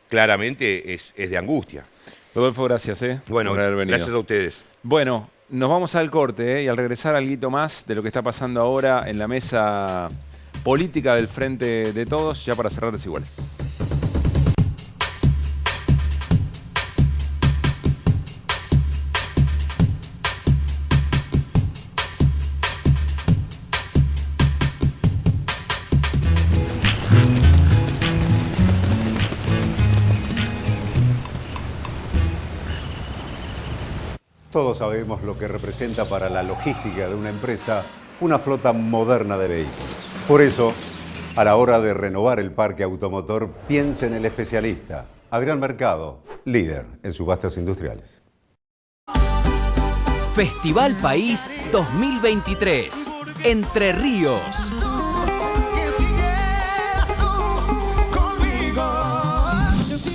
claramente es de angustia. Rodolfo, gracias bueno, por haber venido. Gracias a ustedes. Bueno, nos vamos al corte y al regresar algo más de lo que está pasando ahora en la mesa política del Frente de Todos, ya para cerrar Desiguales. Todos sabemos lo que representa para la logística de una empresa una flota moderna de vehículos. Por eso, a la hora de renovar el parque automotor, piense en el especialista. Adrián Mercado, líder en subastas industriales. Festival País 2023, Entre Ríos.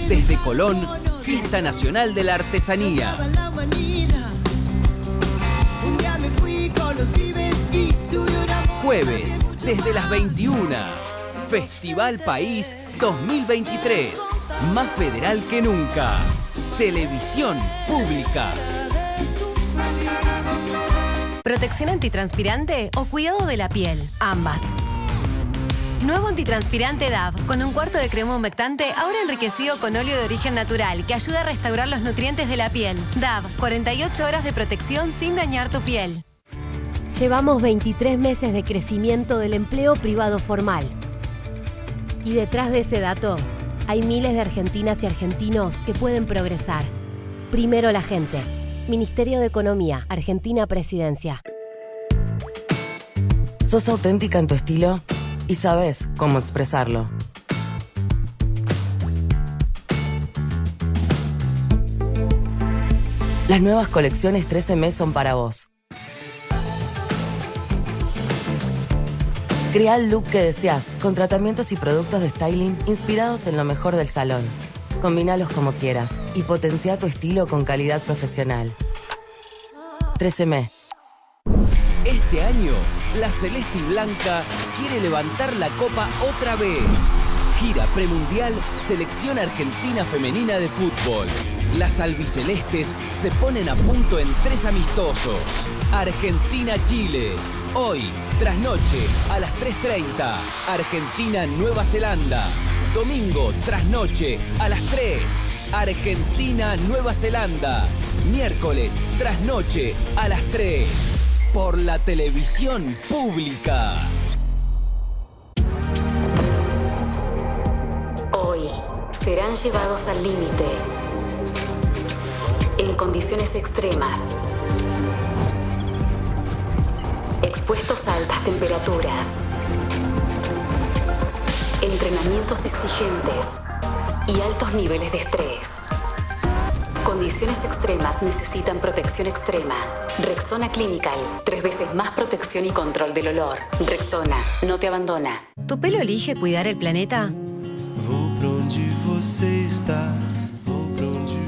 Desde Colón, Fiesta Nacional de la Artesanía. Jueves, desde las 21. Festival País 2023. Más federal que nunca. Televisión pública. ¿Protección antitranspirante o cuidado de la piel? Ambas. Nuevo antitranspirante DAV, con un cuarto de crema humectante, ahora enriquecido con óleo de origen natural, que ayuda a restaurar los nutrientes de la piel. DAV, 48 horas de protección sin dañar tu piel. Llevamos 23 meses de crecimiento del empleo privado formal. Y detrás de ese dato, hay miles de argentinas y argentinos que pueden progresar. Primero la gente. Ministerio de Economía, Argentina Presidencia. ¿Sos auténtica en tu estilo? Y sabes cómo expresarlo. Las nuevas colecciones 13M son para vos. Crea el look que deseas, con tratamientos y productos de styling inspirados en lo mejor del salón. Combínalos como quieras y potencia tu estilo con calidad profesional. 13M. Este año, la Celeste y Blanca quiere levantar la copa otra vez. Gira premundial Selección Argentina Femenina de Fútbol. Las albicelestes se ponen a punto en 3 amistosos. Argentina-Chile. Hoy, trasnoche, a las 3:30. Argentina-Nueva Zelanda. Domingo, trasnoche, a las 3. Argentina-Nueva Zelanda. Miércoles, trasnoche, a las 3. Por la televisión pública. Hoy serán llevados al límite, en condiciones extremas, expuestos a altas temperaturas, entrenamientos exigentes y altos niveles de estrés. Condiciones extremas necesitan protección extrema. Rexona Clinical, 3 veces más protección y control del olor. Rexona, no te abandona. ¿Tu pelo elige cuidar el planeta?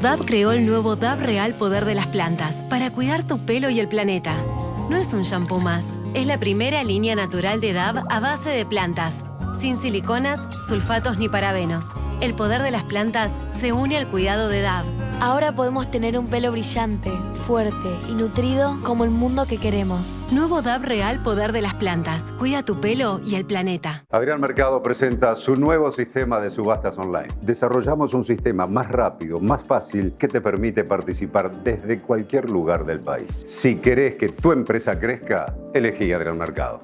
DAV creó el nuevo DAV Real Poder de las Plantas para cuidar tu pelo y el planeta. No es un shampoo más, es la primera línea natural de DAV a base de plantas, sin siliconas, sulfatos ni parabenos. El poder de las plantas se une al cuidado de DAV. Ahora podemos tener un pelo brillante, fuerte y nutrido como el mundo que queremos. Nuevo DAV Real Poder de las Plantas. Cuida tu pelo y el planeta. Adrián Mercado presenta su nuevo sistema de subastas online. Desarrollamos un sistema más rápido, más fácil, que te permite participar desde cualquier lugar del país. Si querés que tu empresa crezca, elegí Adrián Mercado.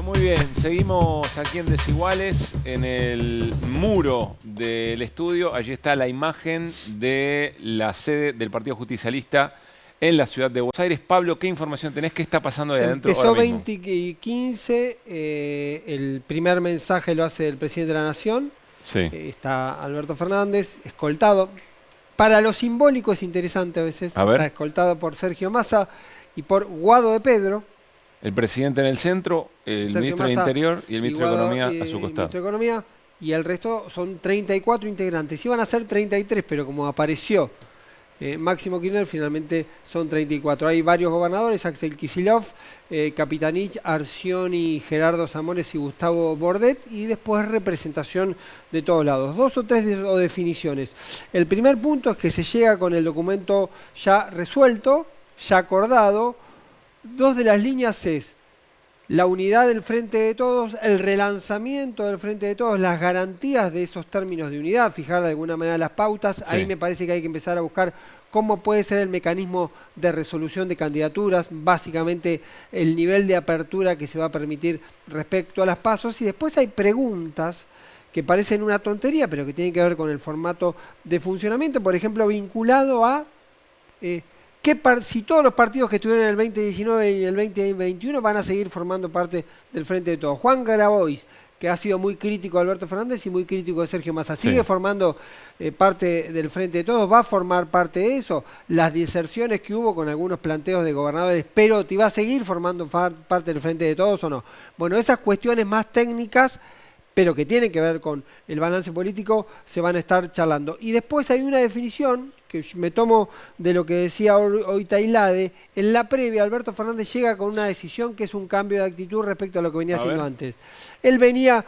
Muy bien, seguimos aquí en Desiguales, en el muro del estudio. Allí está la imagen de la sede del Partido Justicialista en la ciudad de Buenos Aires. Pablo, ¿qué información tenés? ¿Qué está pasando ahí adentro? Empezó 20 y 15, el primer mensaje lo hace el presidente de la Nación. Sí. Está Alberto Fernández, escoltado. Para lo simbólico es interesante a veces. A ver. Está escoltado por Sergio Massa y por Guado de Pedro. El presidente en el centro, el Sergio ministro de Massa, Interior y el ministro de Economía a su costado. Ministro de Economía, y el resto son 34 integrantes. Iban a ser 33, pero como apareció Máximo Kirchner, finalmente son 34. Hay varios gobernadores: Axel Kicillof, Capitanich, Arcioni, Gerardo Zamores y Gustavo Bordet, y después representación de todos lados. 2 o 3 definiciones. El primer punto es que se llega con el documento ya resuelto, ya acordado. 2 de las líneas es la unidad del Frente de Todos, el relanzamiento del Frente de Todos, las garantías de esos términos de unidad, fijar de alguna manera las pautas. Sí. Ahí me parece que hay que empezar a buscar cómo puede ser el mecanismo de resolución de candidaturas, básicamente el nivel de apertura que se va a permitir respecto a las pasos. Y después hay preguntas que parecen una tontería, pero que tienen que ver con el formato de funcionamiento, por ejemplo, vinculado a... si todos los partidos que estuvieron en el 2019 y en el 2021 van a seguir formando parte del Frente de Todos. Juan Grabois, que ha sido muy crítico de Alberto Fernández y muy crítico de Sergio Massa, sigue formando parte del Frente de Todos, va a formar parte de eso. Las diserciones que hubo con algunos planteos de gobernadores, pero ¿te va a seguir formando parte del Frente de Todos o no? Bueno, esas cuestiones más técnicas pero que tienen que ver con el balance político, se van a estar charlando. Y después hay una definición que me tomo de lo que decía hoy Tailade. En la previa, Alberto Fernández llega con una decisión que es un cambio de actitud respecto a lo que venía haciendo antes. Él venía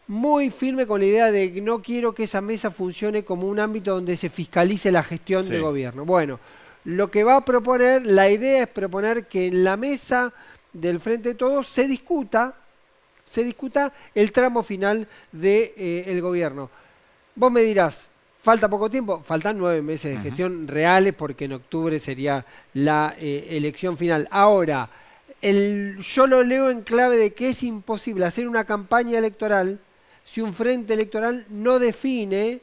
muy firme con la idea de que no quiero que esa mesa funcione como un ámbito donde se fiscalice la gestión de gobierno. Bueno, lo que va a proponer, la idea es proponer que en la mesa del Frente de Todos se discuta el tramo final del gobierno. Vos me dirás, ¿falta poco tiempo? Faltan 9 meses de gestión reales porque en octubre sería la elección final. Ahora, yo lo leo en clave de que es imposible hacer una campaña electoral si un frente electoral no define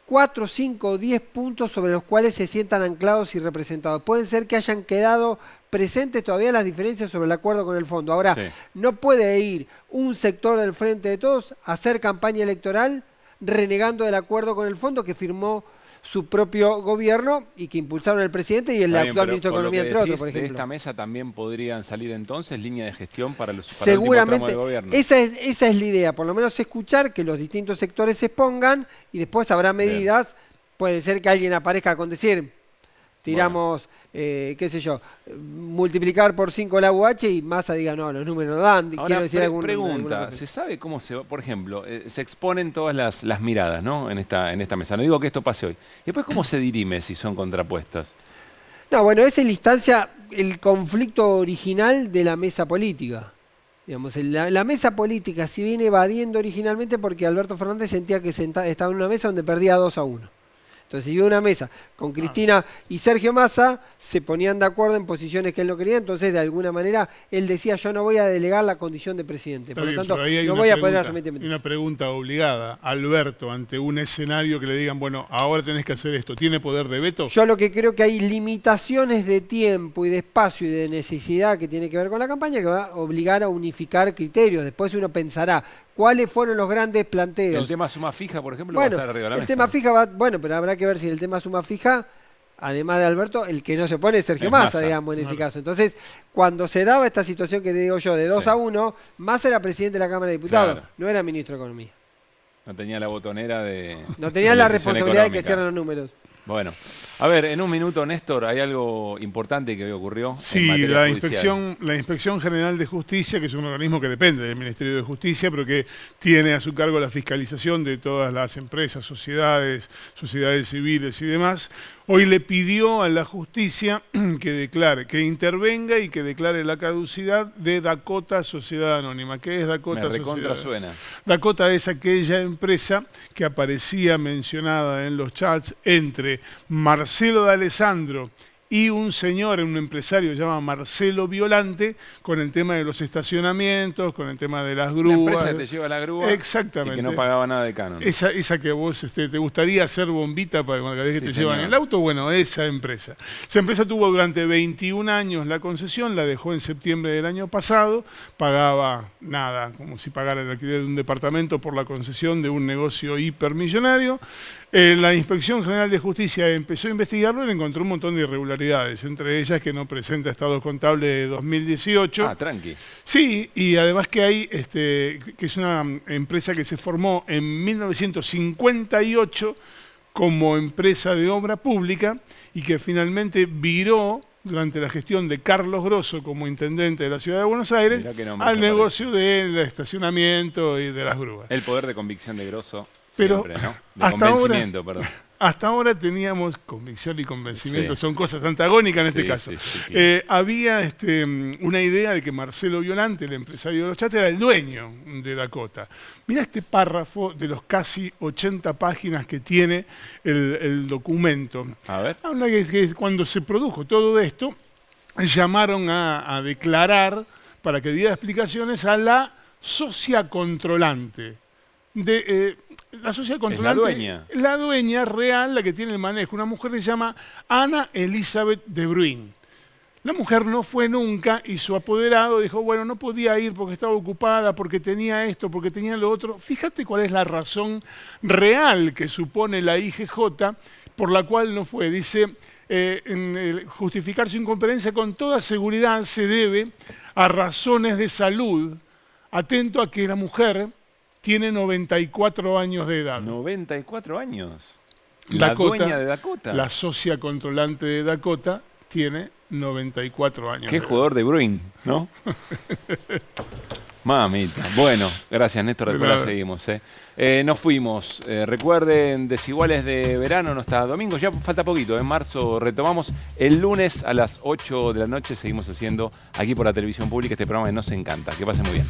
4, 5 o 10 puntos sobre los cuales se sientan anclados y representados. Pueden ser que hayan quedado presentes todavía las diferencias sobre el acuerdo con el fondo. Ahora, no puede ir un sector del Frente de Todos a hacer campaña electoral renegando del acuerdo con el fondo que firmó su propio gobierno y que impulsaron el presidente y el actual ministro de Economía, entre otros, por ejemplo. De esta mesa también podrían salir entonces línea de gestión para el seguramente último tramo del gobierno. Esa es la idea, por lo menos escuchar que los distintos sectores se expongan y después habrá medidas. Puede ser que alguien aparezca con decir, tiramos, qué sé yo, multiplicar por 5 la UH y Massa diga, no, los números no dan. Ahora, quiero decir pregunta, ¿se sabe cómo se va? Por ejemplo, se exponen todas las miradas, ¿no? en esta mesa. No digo que esto pase hoy. ¿Y después cómo se dirime si son contrapuestas? No, bueno, esa es la instancia, el conflicto original de la mesa política. Digamos, la mesa política se viene evadiendo originalmente porque Alberto Fernández sentía que estaba en una mesa donde perdía 2-1. Entonces, si iba a una mesa con Cristina y Sergio Massa, se ponían de acuerdo en posiciones que él no quería, entonces de alguna manera él decía, yo no voy a delegar la condición de presidente. Por lo tanto, no voy a poner a sometimiento. Una pregunta obligada. Alberto, ante un escenario que le digan, bueno, ahora tenés que hacer esto, ¿tiene poder de veto? Yo lo que creo que hay limitaciones de tiempo y de espacio y de necesidad que tiene que ver con la campaña que va a obligar a unificar criterios. Después uno pensará, ¿cuáles fueron los grandes planteos? El tema suma fija, por ejemplo, bueno, va a estar arriba de la mesa. El tema fija va, pero habrá que ver si el tema suma fija, además de Alberto, el que no se pone es Sergio Massa, digamos, en ese caso. Entonces, cuando se daba esta situación que te digo yo, de 2-1, Massa era presidente de la Cámara de Diputados, no era ministro de Economía. No tenía la botonera de... No tenía la responsabilidad de que cierren los números. Bueno, a ver, en un minuto, Néstor, ¿hay algo importante que ocurrió? Sí, la Inspección General de Justicia, que es un organismo que depende del Ministerio de Justicia, pero que tiene a su cargo la fiscalización de todas las empresas, sociedades civiles y demás, hoy le pidió a la justicia que intervenga y que declare la caducidad de Dakota Sociedad Anónima. ¿Qué es Dakota Sociedad? Me recontra suena. Dakota es aquella empresa que aparecía mencionada en los chats entre Marcelo D'Alessandro y un señor, un empresario que se llama Marcelo Violante, con el tema de los estacionamientos, con el tema de las grúas. La empresa que te lleva la grúa. Exactamente. Y que no pagaba nada de canon. Esa que a vos te gustaría hacer bombita para cada vez que te llevan en el auto, bueno, esa empresa. Esa empresa tuvo durante 21 años la concesión, la dejó en septiembre del año pasado, pagaba nada, como si pagara el alquiler de un departamento por la concesión de un negocio hipermillonario. La Inspección General de Justicia empezó a investigarlo y le encontró un montón de irregularidades, entre ellas que no presenta estado contable de 2018. Ah, tranqui. Sí, y además que hay, que es una empresa que se formó en 1958 como empresa de obra pública y que finalmente viró durante la gestión de Carlos Grosso como intendente de la ciudad de Buenos Aires al negocio del estacionamiento y de las grúas. El poder de convicción de Grosso. Pero siempre, ¿no? De convencimiento, perdón. Hasta ahora teníamos convicción y convencimiento, son cosas antagónicas en este caso. Claro. Había una idea de que Marcelo Violante, el empresario de los chats, era el dueño de Dakota. Mirá este párrafo de los casi 80 páginas que tiene el documento. A ver. Habla que cuando se produjo todo esto, llamaron a declarar, para que diera explicaciones, a la socia controlante. La sociedad controlante, la dueña real, la que tiene el manejo, una mujer que se llama Ana Elizabeth de Bruyn. La mujer no fue nunca y su apoderado dijo, bueno, no podía ir porque estaba ocupada, porque tenía esto, porque tenía lo otro. Fíjate cuál es la razón real que supone la IGJ por la cual no fue. Dice, justificar su incompetencia con toda seguridad se debe a razones de salud, atento a que la mujer tiene 94 años de edad. 94 años. La dueña de Dakota. La socia controlante de Dakota tiene 94 años. Qué jugador de Bruin, ¿no? Mamita. Bueno, gracias Néstor, después la seguimos. Nos fuimos. Recuerden, Desiguales de Verano, no está domingo, ya falta poquito. En marzo retomamos. El lunes a las 8 de la noche seguimos haciendo aquí por la televisión pública este programa que nos encanta. Que pasen muy bien.